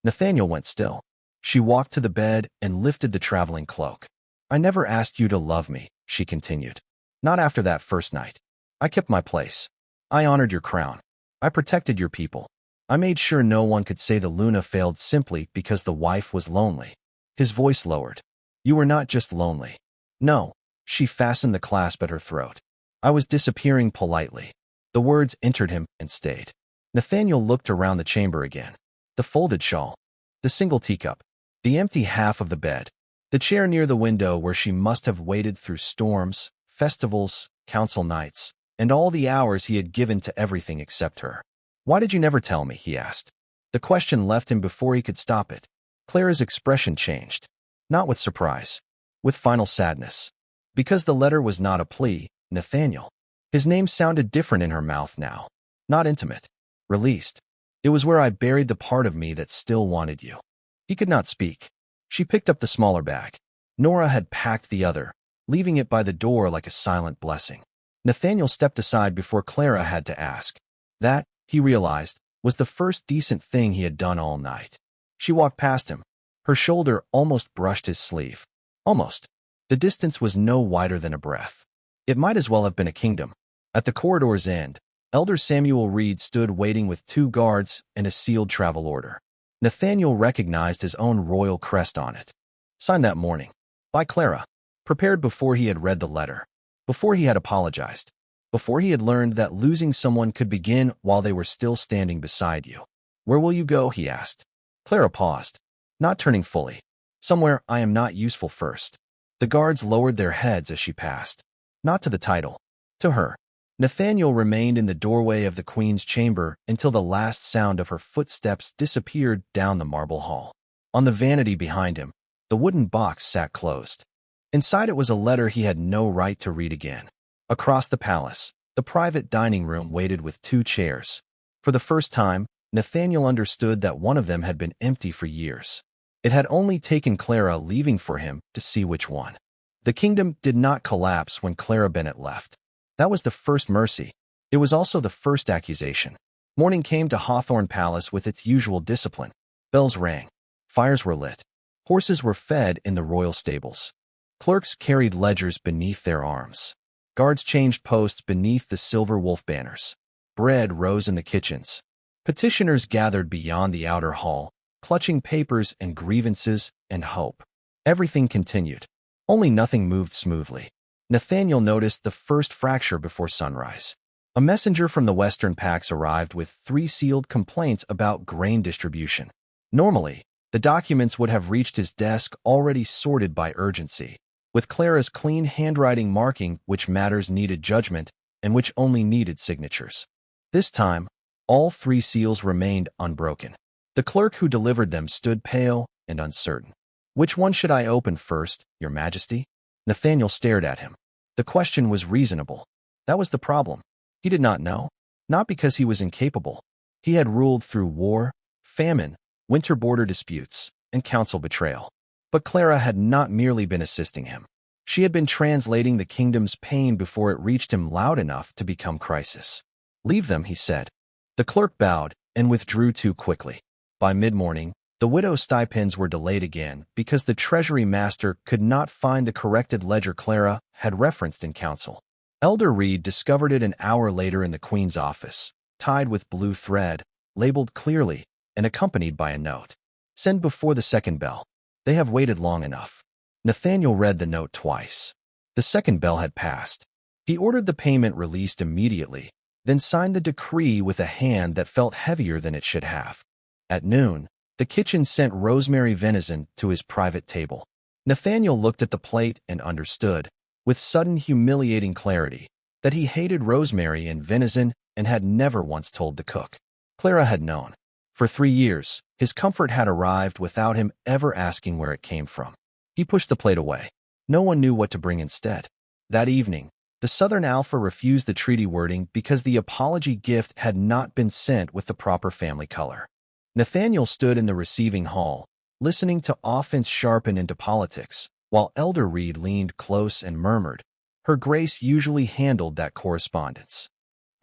Nathaniel went still. She walked to the bed and lifted the traveling cloak. "I never asked you to love me," she continued. "Not after that first night. I kept my place. I honored your crown. I protected your people. I made sure no one could say the Luna failed simply because the wife was lonely." His voice lowered. "You were not just lonely. No." She fastened the clasp at her throat. "I was disappearing politely." The words entered him and stayed. Nathaniel looked around the chamber again. The folded shawl. The single teacup. The empty half of the bed. The chair near the window where she must have waited through storms, festivals, council nights, and all the hours he had given to everything except her. "Why did you never tell me?" he asked. The question left him before he could stop it. Clara's expression changed. Not with surprise. With final sadness. Because the letter was not a plea, Nathaniel. His name sounded different in her mouth now. Not intimate. Released. It was where I buried the part of me that still wanted you." He could not speak. She picked up the smaller bag. Nora had packed the other, leaving it by the door like a silent blessing. Nathaniel stepped aside before Clara had to ask. That, he realized, was the first decent thing he had done all night. She walked past him. Her shoulder almost brushed his sleeve. Almost. The distance was no wider than a breath. It might as well have been a kingdom. At the corridor's end, Elder Samuel Reed stood waiting with 2 guards and a sealed travel order. Nathaniel recognized his own royal crest on it. Signed that morning. By Clara. Prepared before he had read the letter. Before he had apologized. Before he had learned that losing someone could begin while they were still standing beside you. "Where will you go?" he asked. Clara paused, not turning fully. "Somewhere I am not useful first." The guards lowered their heads as she passed. Not to the title. To her. Nathaniel remained in the doorway of the Queen's chamber until the last sound of her footsteps disappeared down the marble hall. On the vanity behind him, the wooden box sat closed. Inside it was a letter he had no right to read again. Across the palace, the private dining room waited with 2 chairs. For the first time, Nathaniel understood that one of them had been empty for years. It had only taken Clara leaving for him to see which one. The kingdom did not collapse when Clara Bennett left. That was the first mercy. It was also the first accusation. Morning came to Hawthorne Palace with its usual discipline. Bells rang. Fires were lit. Horses were fed in the royal stables. Clerks carried ledgers beneath their arms. Guards changed posts beneath the silver wolf banners. Bread rose in the kitchens. Petitioners gathered beyond the outer hall, clutching papers and grievances and hope. Everything continued. Only nothing moved smoothly. Nathaniel noticed the first fracture before sunrise. A messenger from the Western Pax arrived with 3 sealed complaints about grain distribution. Normally, the documents would have reached his desk already sorted by urgency, with Clara's clean handwriting marking which matters needed judgment and which only needed signatures. This time, all 3 seals remained unbroken. The clerk who delivered them stood pale and uncertain. "Which one should I open first, Your Majesty?" Nathaniel stared at him. The question was reasonable. That was the problem. He did not know. Not because he was incapable. He had ruled through war, famine, winter border disputes, and council betrayal. But Clara had not merely been assisting him. She had been translating the kingdom's pain before it reached him loud enough to become crisis. "Leave them," he said. The clerk bowed and withdrew too quickly. By mid-morning, the widow's stipends were delayed again because the treasury master could not find the corrected ledger Clara had referenced in council. Elder Reed discovered it an hour later in the Queen's office, tied with blue thread, labeled clearly, and accompanied by a note. "Send before the second bell. They have waited long enough." Nathaniel read the note twice. The second bell had passed. He ordered the payment released immediately, then signed the decree with a hand that felt heavier than it should have. At noon, the kitchen sent rosemary venison to his private table. Nathaniel looked at the plate and understood, with sudden humiliating clarity, that he hated rosemary and venison and had never once told the cook. Clara had known. For 3 years, his comfort had arrived without him ever asking where it came from. He pushed the plate away. No one knew what to bring instead. That evening, the Southern Alpha refused the treaty wording because the apology gift had not been sent with the proper family color. Nathaniel stood in the receiving hall, listening to offense sharpen into politics, while Elder Reed leaned close and murmured, "Her Grace usually handled that correspondence."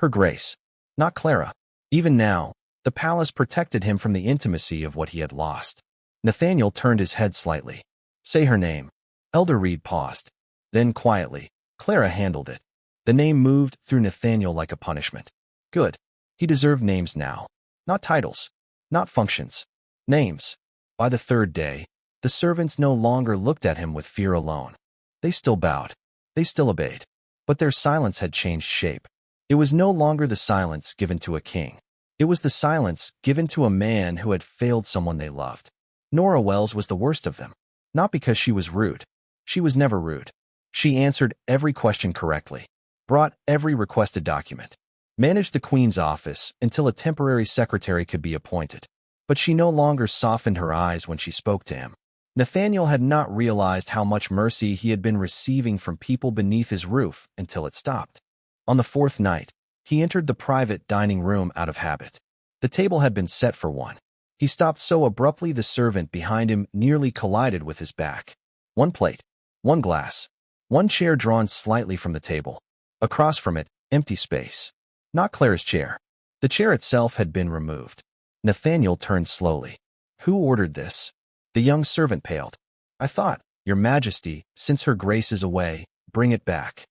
Her Grace, not Clara. Even now, the palace protected him from the intimacy of what he had lost. Nathaniel turned his head slightly. "Say her name." Elder Reed paused. Then quietly, "Clara handled it." The name moved through Nathaniel like a punishment. Good. He deserved names now. Not titles. Not functions. Names. By the 3rd day, the servants no longer looked at him with fear alone. They still bowed. They still obeyed. But their silence had changed shape. It was no longer the silence given to a king. It was the silence given to a man who had failed someone they loved. Nora Wells was the worst of them. Not because she was rude. She was never rude. She answered every question correctly, brought every requested document, managed the Queen's office until a temporary secretary could be appointed. But she no longer softened her eyes when she spoke to him. Nathaniel had not realized how much mercy he had been receiving from people beneath his roof until it stopped. On the 4th night, he entered the private dining room out of habit. The table had been set for one. He stopped so abruptly the servant behind him nearly collided with his back. One plate, one glass, one chair drawn slightly from the table. Across from it, empty space. Not Clara's chair. The chair itself had been removed. Nathaniel turned slowly. Who ordered this? The young servant paled. I thought, Your Majesty, since her grace is away, bring it back.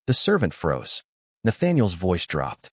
The servant froze. Nathaniel's voice dropped.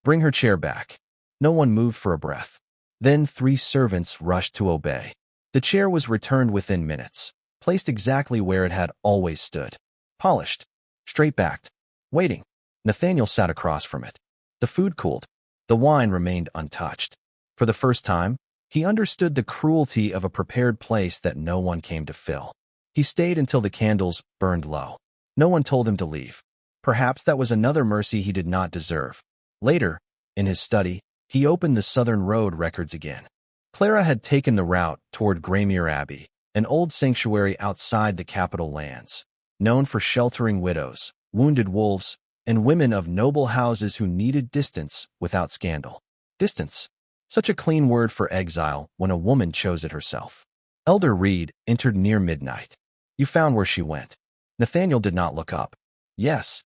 Bring her chair back. No one moved for a breath. Then 3 servants rushed to obey. The chair was returned within minutes, placed exactly where it had always stood. Polished, straight-backed, waiting. Nathaniel sat across from it. The food cooled. The wine remained untouched. For the first time, he understood the cruelty of a prepared place that no one came to fill. He stayed until the candles burned low. No one told him to leave. Perhaps that was another mercy he did not deserve. Later, in his study, he opened the Southern Road records again. Clara had taken the route toward Graymere Abbey, an old sanctuary outside the capital lands, known for sheltering widows, wounded wolves, and women of noble houses who needed distance without scandal. Distance. Such a clean word for exile when a woman chose it herself. Elder Reed entered near midnight. You found where she went. Nathaniel did not look up. Yes.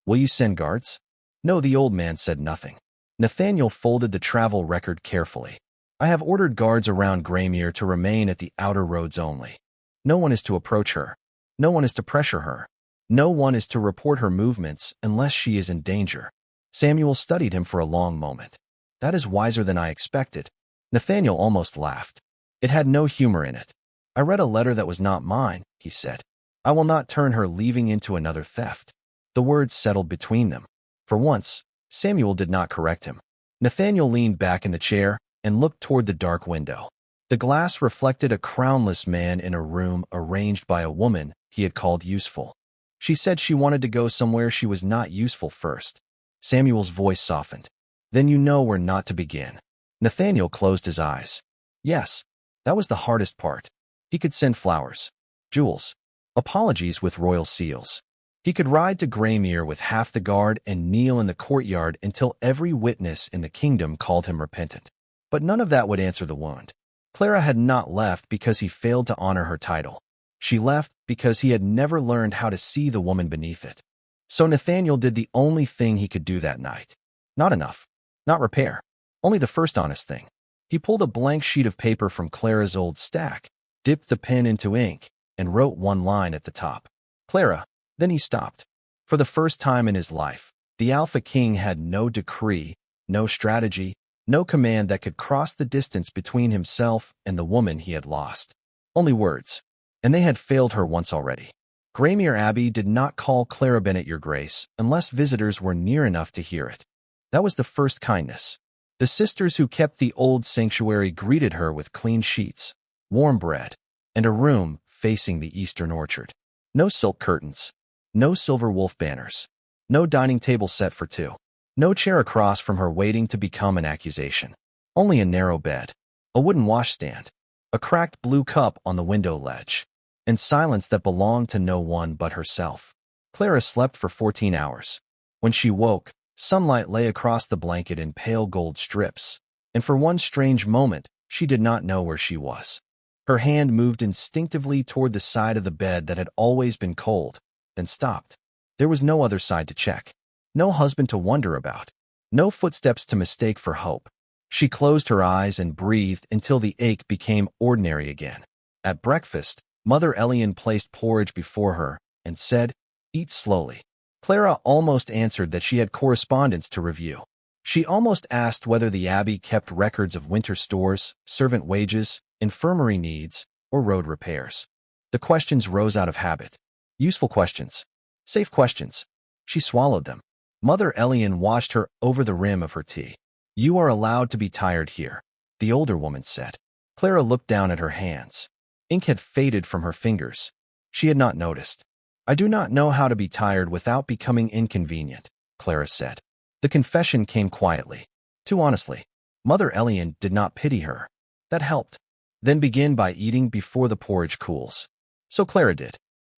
Will you send guards? No, the old man said nothing. Nathaniel folded the travel record carefully. I have ordered guards around Graymere to remain at the outer roads only. No one is to approach her. No one is to pressure her. No one is to report her movements unless she is in danger. Samuel studied him for a long moment. That is wiser than I expected. Nathaniel almost laughed. It had no humor in it. I read a letter that was not mine, he said. I will not turn her leaving into another theft. The words settled between them. For once, Samuel did not correct him. Nathaniel leaned back in the chair and looked toward the dark window. The glass reflected a crownless man in a room arranged by a woman he had called useful. She said she wanted to go somewhere she was not useful first. Samuel's voice softened. Then you know where not to begin. Nathaniel closed his eyes. Yes, that was the hardest part. He could send flowers, jewels, apologies with royal seals. He could ride to Graymere with half the guard and kneel in the courtyard until every witness in the kingdom called him repentant. But none of that would answer the wound. Clara had not left because he failed to honor her title. She left because he had never learned how to see the woman beneath it. So Nathaniel did the only thing he could do that night. Not enough. Not repair. Only the first honest thing. He pulled a blank sheet of paper from Clara's old stack, dipped the pen into ink, and wrote one line at the top. Clara. Then he stopped. For the first time in his life, the Alpha King had no decree, no strategy, no command that could cross the distance between himself and the woman he had lost. Only words. And they had failed her once already. Graymere Abbey did not call Clara Bennett Your Grace unless visitors were near enough to hear it. That was the first kindness. The sisters who kept the old sanctuary greeted her with clean sheets, warm bread, and a room facing the eastern orchard. No silk curtains. No silver wolf banners. No dining table set for 2. No chair across from her waiting to become an accusation. Only a narrow bed, a wooden washstand, a cracked blue cup on the window ledge, and silence that belonged to no one but herself. Clara slept for 14 hours. When she woke, sunlight lay across the blanket in pale gold strips, and for one strange moment, she did not know where she was. Her hand moved instinctively toward the side of the bed that had always been cold, then stopped. There was no other side to check. No husband to wonder about. No footsteps to mistake for hope. She closed her eyes and breathed until the ache became ordinary again. At breakfast, Mother Elian placed porridge before her and said, Eat slowly. Clara almost answered that she had correspondence to review. She almost asked whether the abbey kept records of winter stores, servant wages, infirmary needs, or road repairs. The questions rose out of habit. Useful questions. Safe questions. She swallowed them. Mother Elian washed her over the rim of her tea. You are allowed to be tired here, the older woman said. Clara looked down at her hands. Ink had faded from her fingers. She had not noticed. I do not know how to be tired without becoming inconvenient, Clara said. The confession came quietly. Too honestly. Mother Elian did not pity her. That helped. Then begin by eating before the porridge cools. So Clara did.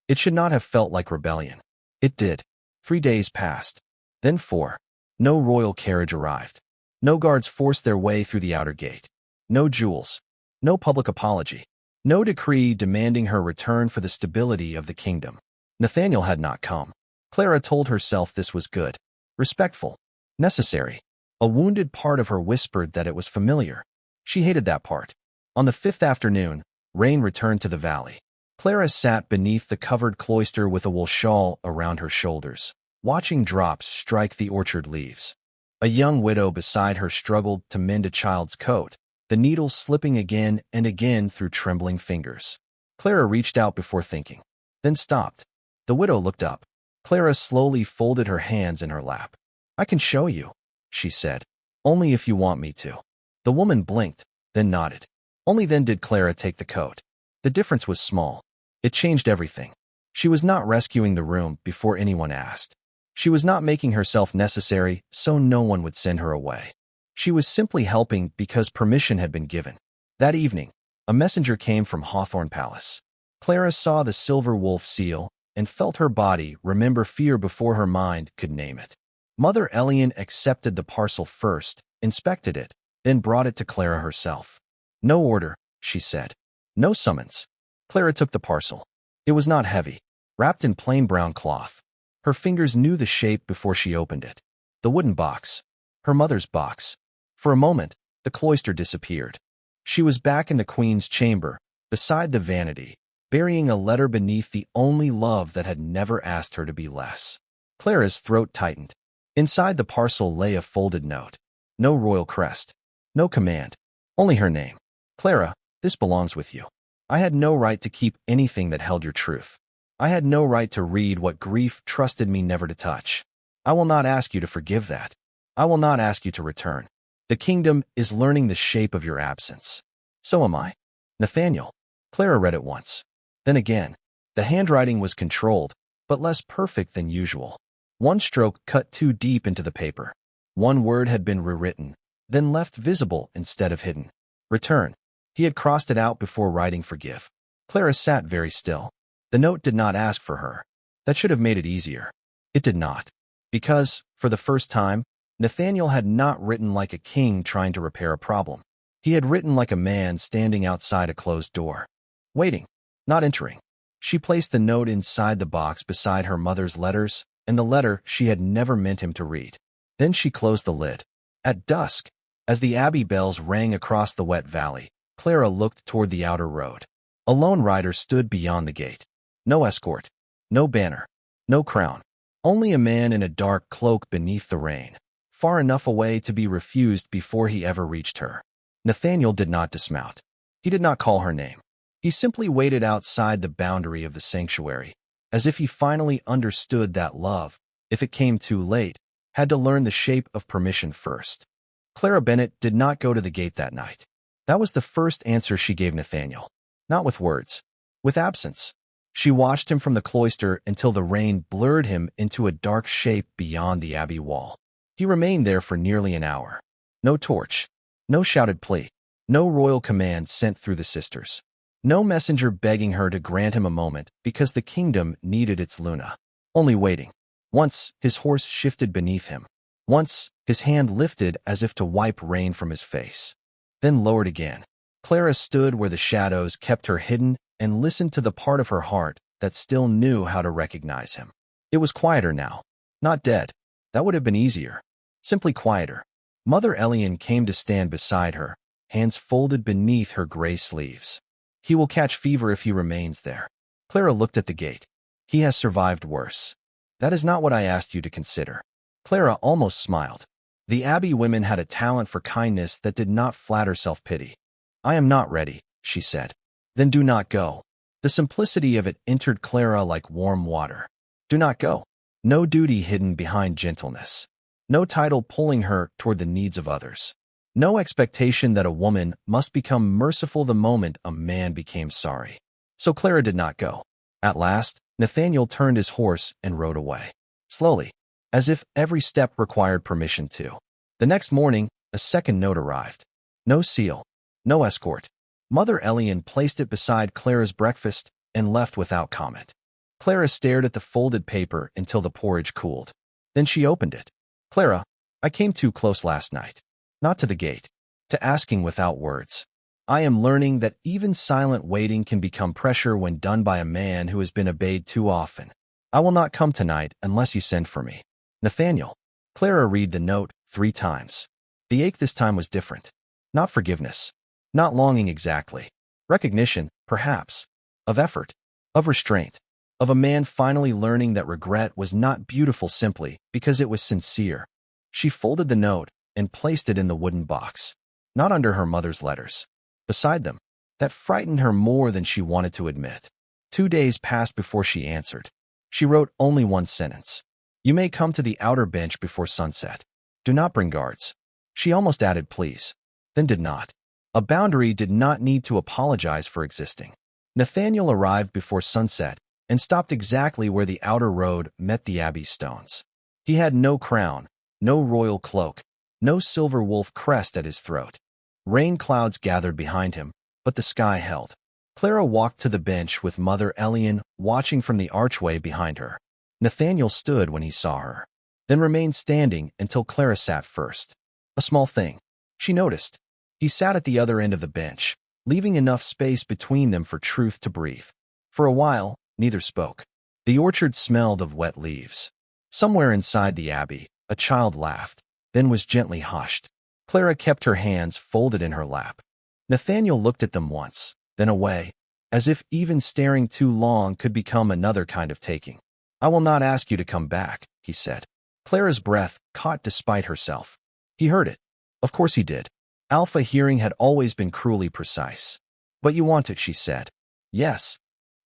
It should not have felt like rebellion. It did. 3 days passed. Then 4. No royal carriage arrived. No guards forced their way through the outer gate. No jewels. No public apology. No decree demanding her return for the stability of the kingdom. Nathaniel had not come. Clara told herself this was good, respectful, necessary. A wounded part of her whispered that it was familiar. She hated that part. On the fifth afternoon, rain returned to the valley. Clara sat beneath the covered cloister with a wool shawl around her shoulders, watching drops strike the orchard leaves. A young widow beside her struggled to mend a child's coat, the needle slipping again and again through trembling fingers. Clara reached out before thinking, then stopped. The widow looked up. Clara slowly folded her hands in her lap. "I can show you," she said, "only if you want me to." The woman blinked, then nodded. Only then did Clara take the coat. The difference was small. It changed everything. She was not rescuing the room before anyone asked. She was not making herself necessary so no one would send her away. She was simply helping because permission had been given. That evening, a messenger came from Hawthorne Palace. Clara saw the silver wolf seal and felt her body remember fear before her mind could name it. Mother Elian accepted the parcel first, inspected it, then brought it to Clara herself. "No order," she said. "No summons." Clara took the parcel. It was not heavy, wrapped in plain brown cloth. Her fingers knew the shape before she opened it. The wooden box. Her mother's box. For a moment, the cloister disappeared. She was back in the queen's chamber, beside the vanity, burying a letter beneath the only love that had never asked her to be less. Clara's throat tightened. Inside the parcel lay a folded note. No royal crest. No command. Only her name. "Clara, this belongs with you. I had no right to keep anything that held your truth. I had no right to read what grief trusted me never to touch. I will not ask you to forgive that. I will not ask you to return. The kingdom is learning the shape of your absence. So am I. Nathaniel." Clara read it once. Then again. The handwriting was controlled, but less perfect than usual. One stroke cut too deep into the paper. One word had been rewritten, then left visible instead of hidden. "Return." He had crossed it out before writing "forgive." Clara sat very still. The note did not ask for her. That should have made it easier. It did not. Because, for the first time, Nathaniel had not written like a king trying to repair a problem. He had written like a man standing outside a closed door. Waiting, not entering. She placed the note inside the box beside her mother's letters and the letter she had never meant him to read. Then she closed the lid. At dusk, as the abbey bells rang across the wet valley, Clara looked toward the outer road. A lone rider stood beyond the gate. No escort, no banner, no crown. Only a man in a dark cloak beneath the rain, far enough away to be refused before he ever reached her. Nathaniel did not dismount. He did not call her name. He simply waited outside the boundary of the sanctuary, as if he finally understood that love, if it came too late, had to learn the shape of permission first. Clara Bennett did not go to the gate that night. That was the first answer she gave Nathaniel. Not with words. With absence. She watched him from the cloister until the rain blurred him into a dark shape beyond the abbey wall. He remained there for nearly an hour. No torch. No shouted plea. No royal command sent through the sisters. No messenger begging her to grant him a moment because the kingdom needed its Luna. Only waiting. Once, his horse shifted beneath him. Once, his hand lifted as if to wipe rain from his face. Then lowered again. Clara stood where the shadows kept her hidden and listened to the part of her heart that still knew how to recognize him. It was quieter now. Not dead. That would have been easier. Simply quieter. Mother Elian came to stand beside her, hands folded beneath her gray sleeves. "He will catch fever if he remains there." Clara looked at the gate. "He has survived worse." "That is not what I asked you to consider." Clara almost smiled. The abbey women had a talent for kindness that did not flatter self-pity. "I am not ready," she said. "Then do not go." The simplicity of it entered Clara like warm water. Do not go. No duty hidden behind gentleness. No title pulling her toward the needs of others. No expectation that a woman must become merciful the moment a man became sorry. So Clara did not go. At last, Nathaniel turned his horse and rode away. Slowly, as if every step required permission to. The next morning, a second note arrived. No seal. No escort. Mother Elian placed it beside Clara's breakfast and left without comment. Clara stared at the folded paper until the porridge cooled. Then she opened it. "Clara, I came too close last night. not to the gate, to asking without words. I am learning that even silent waiting can become pressure when done by a man who has been obeyed too often. I will not come tonight unless you send for me. Nathaniel. Clara read the note 3 times. The ache this time was different. Not forgiveness. Not longing exactly. Recognition, perhaps. Of effort. Of restraint. Of a man finally learning that regret was not beautiful simply because it was sincere. She folded the note and placed it in the wooden box. Not under her mother's letters. Beside them. That frightened her more than she wanted to admit. 2 days passed before she answered. She wrote only one sentence. You may come to the outer bench before sunset. Do not bring guards. She almost added please. Then did not. A boundary did not need to apologize for existing. Nathaniel arrived before sunset and stopped exactly where the outer road met the abbey stones. He had no crown, no royal cloak, no silver wolf crest at his throat. Rain clouds gathered behind him, but the sky held. Clara walked to the bench with Mother Elian watching from the archway behind her. Nathaniel stood when he saw her, then remained standing until Clara sat first. A small thing, she noticed. He sat at the other end of the bench, leaving enough space between them for truth to breathe. For a while, neither spoke. The orchard smelled of wet leaves. Somewhere inside the abbey, a child laughed, then was gently hushed. Clara kept her hands folded in her lap. Nathaniel looked at them once, then away, as if even staring too long could become another kind of taking. I will not ask you to come back, he said. Clara's breath caught despite herself. He heard it. Of course he did. Alpha hearing had always been cruelly precise. But you want it, she said. Yes.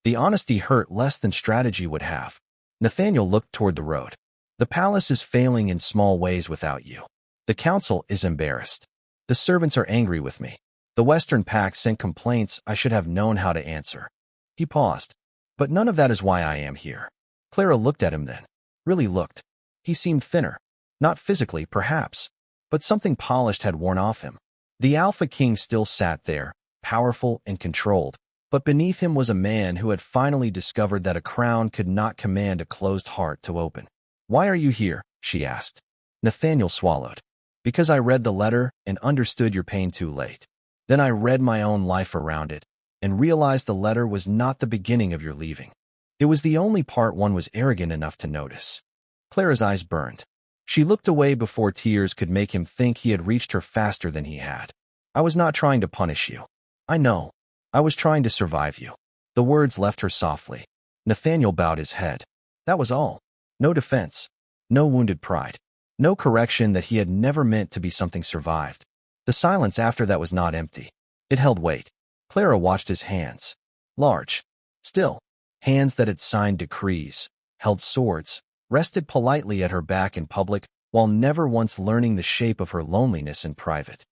The honesty hurt less than strategy would have. Nathaniel looked toward the road. The palace is failing in small ways without you. The council is embarrassed. The servants are angry with me. The Western Pact sent complaints I should have known how to answer. He paused. But none of that is why I am here. Clara looked at him then. Really looked. He seemed thinner. Not physically, perhaps, but something polished had worn off him. The Alpha King still sat there, powerful and controlled, but beneath him was a man who had finally discovered that a crown could not command a closed heart to open. Why are you here? She asked. Nathaniel swallowed. Because I read the letter and understood your pain too late. Then I read my own life around it and realized the letter was not the beginning of your leaving. It was the only part one was arrogant enough to notice. Clara's eyes burned. She looked away before tears could make him think he had reached her faster than he had. I was not trying to punish you. I know. I was trying to survive you. The words left her softly. Nathaniel bowed his head. That was all. No defense. No wounded pride. No correction that he had never meant to be something survived. The silence after that was not empty. It held weight. Clara watched his hands. Large. Still. Hands that had signed decrees, held swords, rested politely at her back in public while never once learning the shape of her loneliness in private.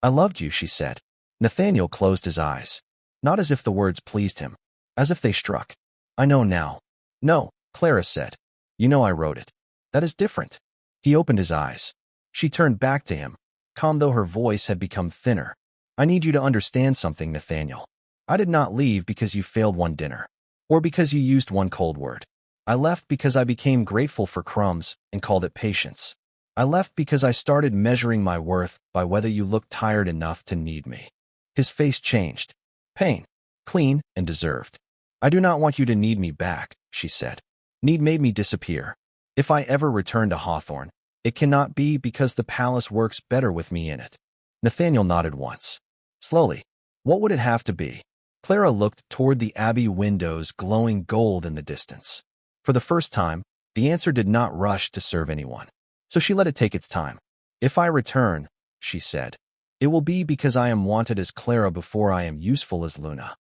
I loved you, she said. Nathaniel closed his eyes. Not as if the words pleased him. As if they struck. I know now. No, Clara said. You know I wrote it. That is different. He opened his eyes. She turned back to him, calm though her voice had become thinner. I need you to understand something, Nathaniel. I did not leave because you failed one dinner. Or because you used one cold word. I left because I became grateful for crumbs and called it patience. I left because I started measuring my worth by whether you looked tired enough to need me. His face changed. Pain. Clean and deserved. I do not want you to need me back, she said. Need made me disappear. If I ever return to Hawthorne, it cannot be because the palace works better with me in it. Nathaniel nodded once. Slowly. What would it have to be? Clara looked toward the abbey windows glowing gold in the distance. For the first time, the answer did not rush to serve anyone. So she let it take its time. If I return, she said, it will be because I am wanted as Clara before I am useful as Luna.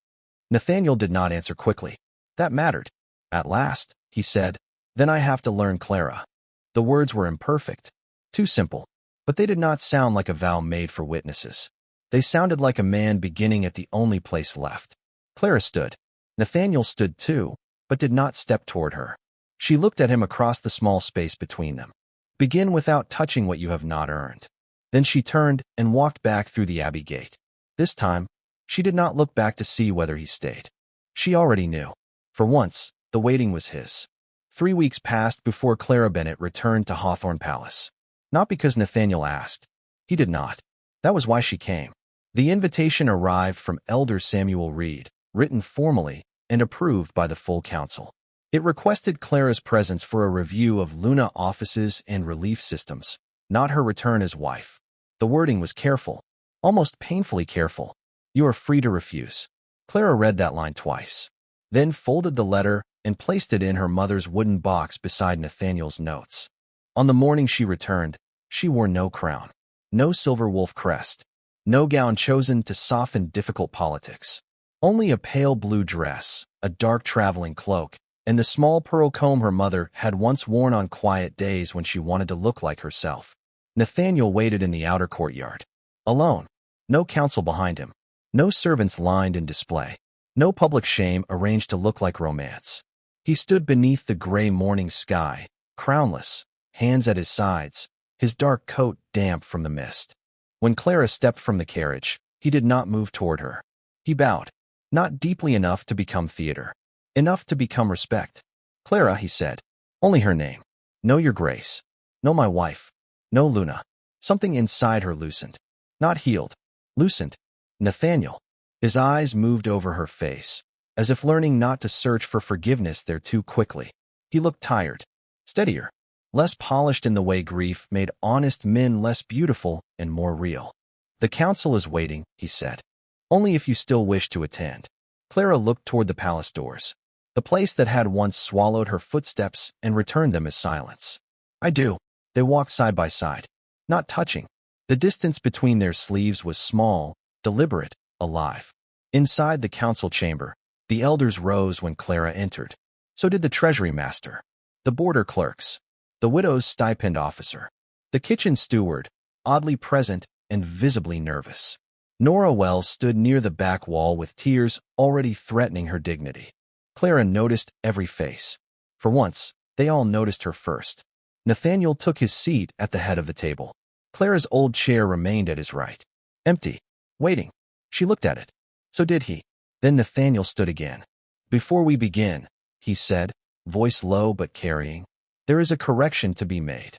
Nathaniel did not answer quickly. That mattered. At last, he said, then I have to learn Clara. The words were imperfect, too simple, but they did not sound like a vow made for witnesses. They sounded like a man beginning at the only place left. Clara stood. Nathaniel stood too, but did not step toward her. She looked at him across the small space between them. Begin without touching what you have not earned. Then she turned and walked back through the abbey gate. This time, she did not look back to see whether he stayed. She already knew. For once, the waiting was his. 3 weeks passed before Clara Bennett returned to Hawthorne Palace. Not because Nathaniel asked. He did not. That was why she came. The invitation arrived from Elder Samuel Reed, written formally and approved by the full council. It requested Clara's presence for a review of Luna offices and relief systems, not her return as wife. The wording was careful, almost painfully careful. You are free to refuse. Clara read that line twice, then folded the letter and placed it in her mother's wooden box beside Nathaniel's notes. On the morning she returned, she wore no crown, no silver wolf crest, no gown chosen to soften difficult politics. Only a pale blue dress, a dark traveling cloak, and the small pearl comb her mother had once worn on quiet days when she wanted to look like herself. Nathaniel waited in the outer courtyard, alone. No council behind him, no servants lined in display, no public shame arranged to look like romance. He stood beneath the gray morning sky, crownless, hands at his sides, his dark coat damp from the mist. When Clara stepped from the carriage, he did not move toward her. He bowed, not deeply enough to become theater, enough to become respect. Clara, he said, only her name. No, your grace. No, my wife. No, Luna. Something inside her loosened. Not healed. Loosened. Nathaniel. His eyes moved over her face, as if learning not to search for forgiveness there too quickly. He looked tired, steadier, less polished in the way grief made honest men less beautiful and more real. The council is waiting, he said. Only if you still wish to attend. Clara looked toward the palace doors, the place that had once swallowed her footsteps and returned them as silence. I do. They walked side by side, not touching. The distance between their sleeves was small, deliberate, alive. Inside the council chamber, the elders rose when Clara entered. So did the treasury master, the border clerks, the widow's stipend officer, the kitchen steward, oddly present and visibly nervous. Nora Wells stood near the back wall with tears already threatening her dignity. Clara noticed every face. For once, they all noticed her first. Nathaniel took his seat at the head of the table. Clara's old chair remained at his right. Empty. Waiting. She looked at it. So did he. Then Nathaniel stood again. Before we begin, he said, voice low but carrying, there is a correction to be made.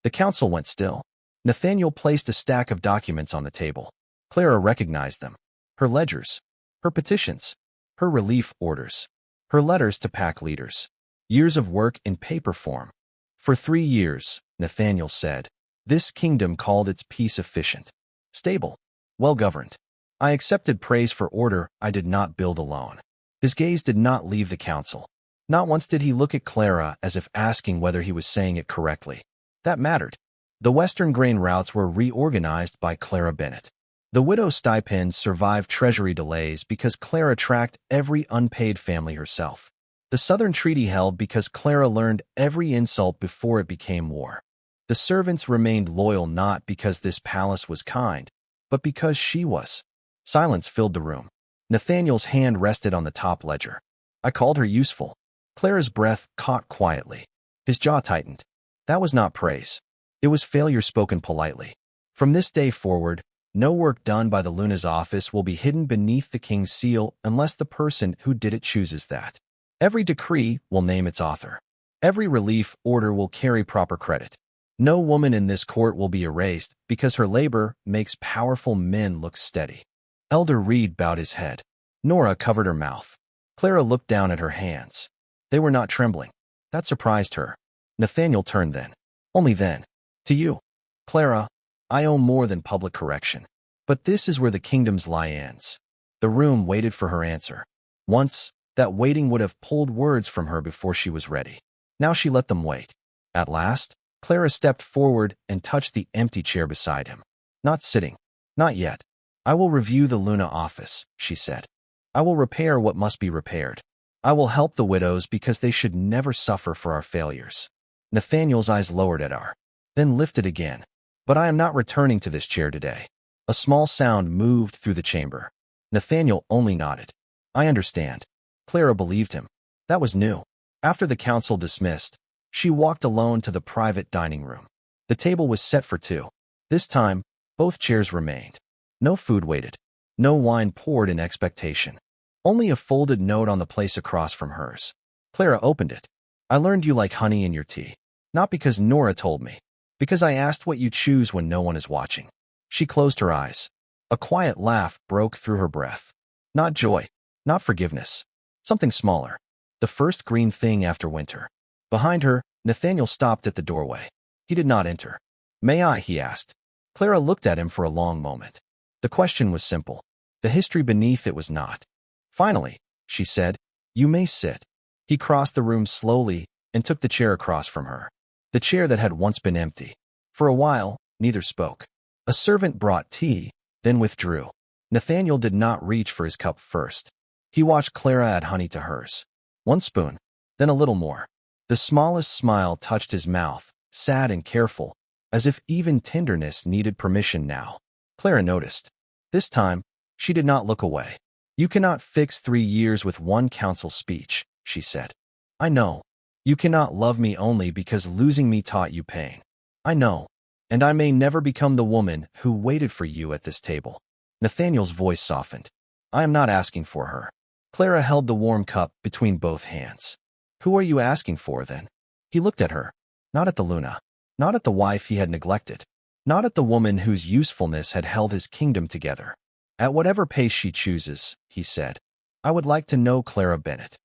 The council went still. Nathaniel placed a stack of documents on the table. Clara recognized them. Her ledgers, her petitions, her relief orders, her letters to pack leaders. Years of work in paper form. For 3 years, Nathaniel said, this kingdom called its peace efficient, stable, well-governed. I accepted praise for order I did not build alone. His gaze did not leave the council. Not once did he look at Clara as if asking whether he was saying it correctly. That mattered. The Western grain routes were reorganized by Clara Bennett. The widow's stipends survived treasury delays because Clara tracked every unpaid family herself. The Southern Treaty held because Clara learned every insult before it became war. The servants remained loyal not because this palace was kind, but because she was. Silence filled the room. Nathaniel's hand rested on the top ledger. I called her useful. Clara's breath caught quietly. His jaw tightened. That was not praise. It was failure spoken politely. From this day forward, no work done by the Luna's office will be hidden beneath the king's seal unless the person who did it chooses that. Every decree will name its author. Every relief order will carry proper credit. No woman in this court will be erased because her labor makes powerful men look steady. Elder Reed bowed his head. Nora covered her mouth. Clara looked down at her hands. They were not trembling. That surprised her. Nathaniel turned then. Only then. To you. Clara, I owe more than public correction. But this is where the kingdom's lie ends. The room waited for her answer. Once, that waiting would have pulled words from her before she was ready. Now she let them wait. At last, Clara stepped forward and touched the empty chair beside him. Not sitting. Not yet. I will review the Luna office, she said. I will repair what must be repaired. I will help the widows because they should never suffer for our failures. Nathaniel's eyes lowered at her, then lifted again. But I am not returning to this chair today. A small sound moved through the chamber. Nathaniel only nodded. I understand. Clara believed him. That was new. After the council dismissed, she walked alone to the private dining room. The table was set for 2. This time, both chairs remained. No food waited. No wine poured in expectation. Only a folded note on the place across from hers. Clara opened it. I learned you like honey in your tea. Not because Nora told me. Because I asked what you choose when no one is watching. She closed her eyes. A quiet laugh broke through her breath. Not joy, not forgiveness. Something smaller. The first green thing after winter. Behind her, Nathaniel stopped at the doorway. He did not enter. "May I?" he asked. Clara looked at him for a long moment. The question was simple. The history beneath it was not. Finally, she said, "You may sit." He crossed the room slowly and took the chair across from her. The chair that had once been empty. For a while, neither spoke. A servant brought tea, then withdrew. Nathaniel did not reach for his cup first. He watched Clara add honey to hers. One spoon, then a little more. The smallest smile touched his mouth, sad and careful, as if even tenderness needed permission now. Clara noticed. This time, she did not look away. "You cannot fix 3 years with one counsel speech," she said. "I know. You cannot love me only because losing me taught you pain. I know. And I may never become the woman who waited for you at this table." Nathaniel's voice softened. "I am not asking for her." Clara held the warm cup between both hands. "Who are you asking for, then?" He looked at her. Not at the Luna. Not at the wife he had neglected. Not at the woman whose usefulness had held his kingdom together. "At whatever pace she chooses," he said. "I would like to know Clara Bennett."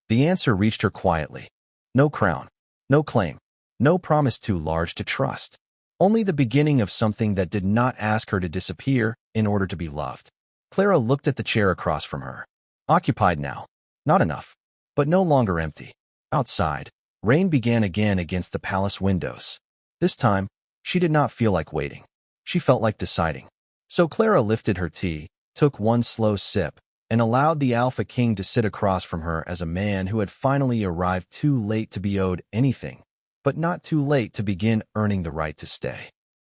The answer reached her quietly. No crown. No claim. No promise too large to trust. Only the beginning of something that did not ask her to disappear in order to be loved. Clara looked at the chair across from her. Occupied now. Not enough. But no longer empty. Outside, rain began again against the palace windows. This time, she did not feel like waiting. She felt like deciding. So Clara lifted her tea, took one slow sip, and allowed the Alpha King to sit across from her as a man who had finally arrived too late to be owed anything, but not too late to begin earning the right to stay.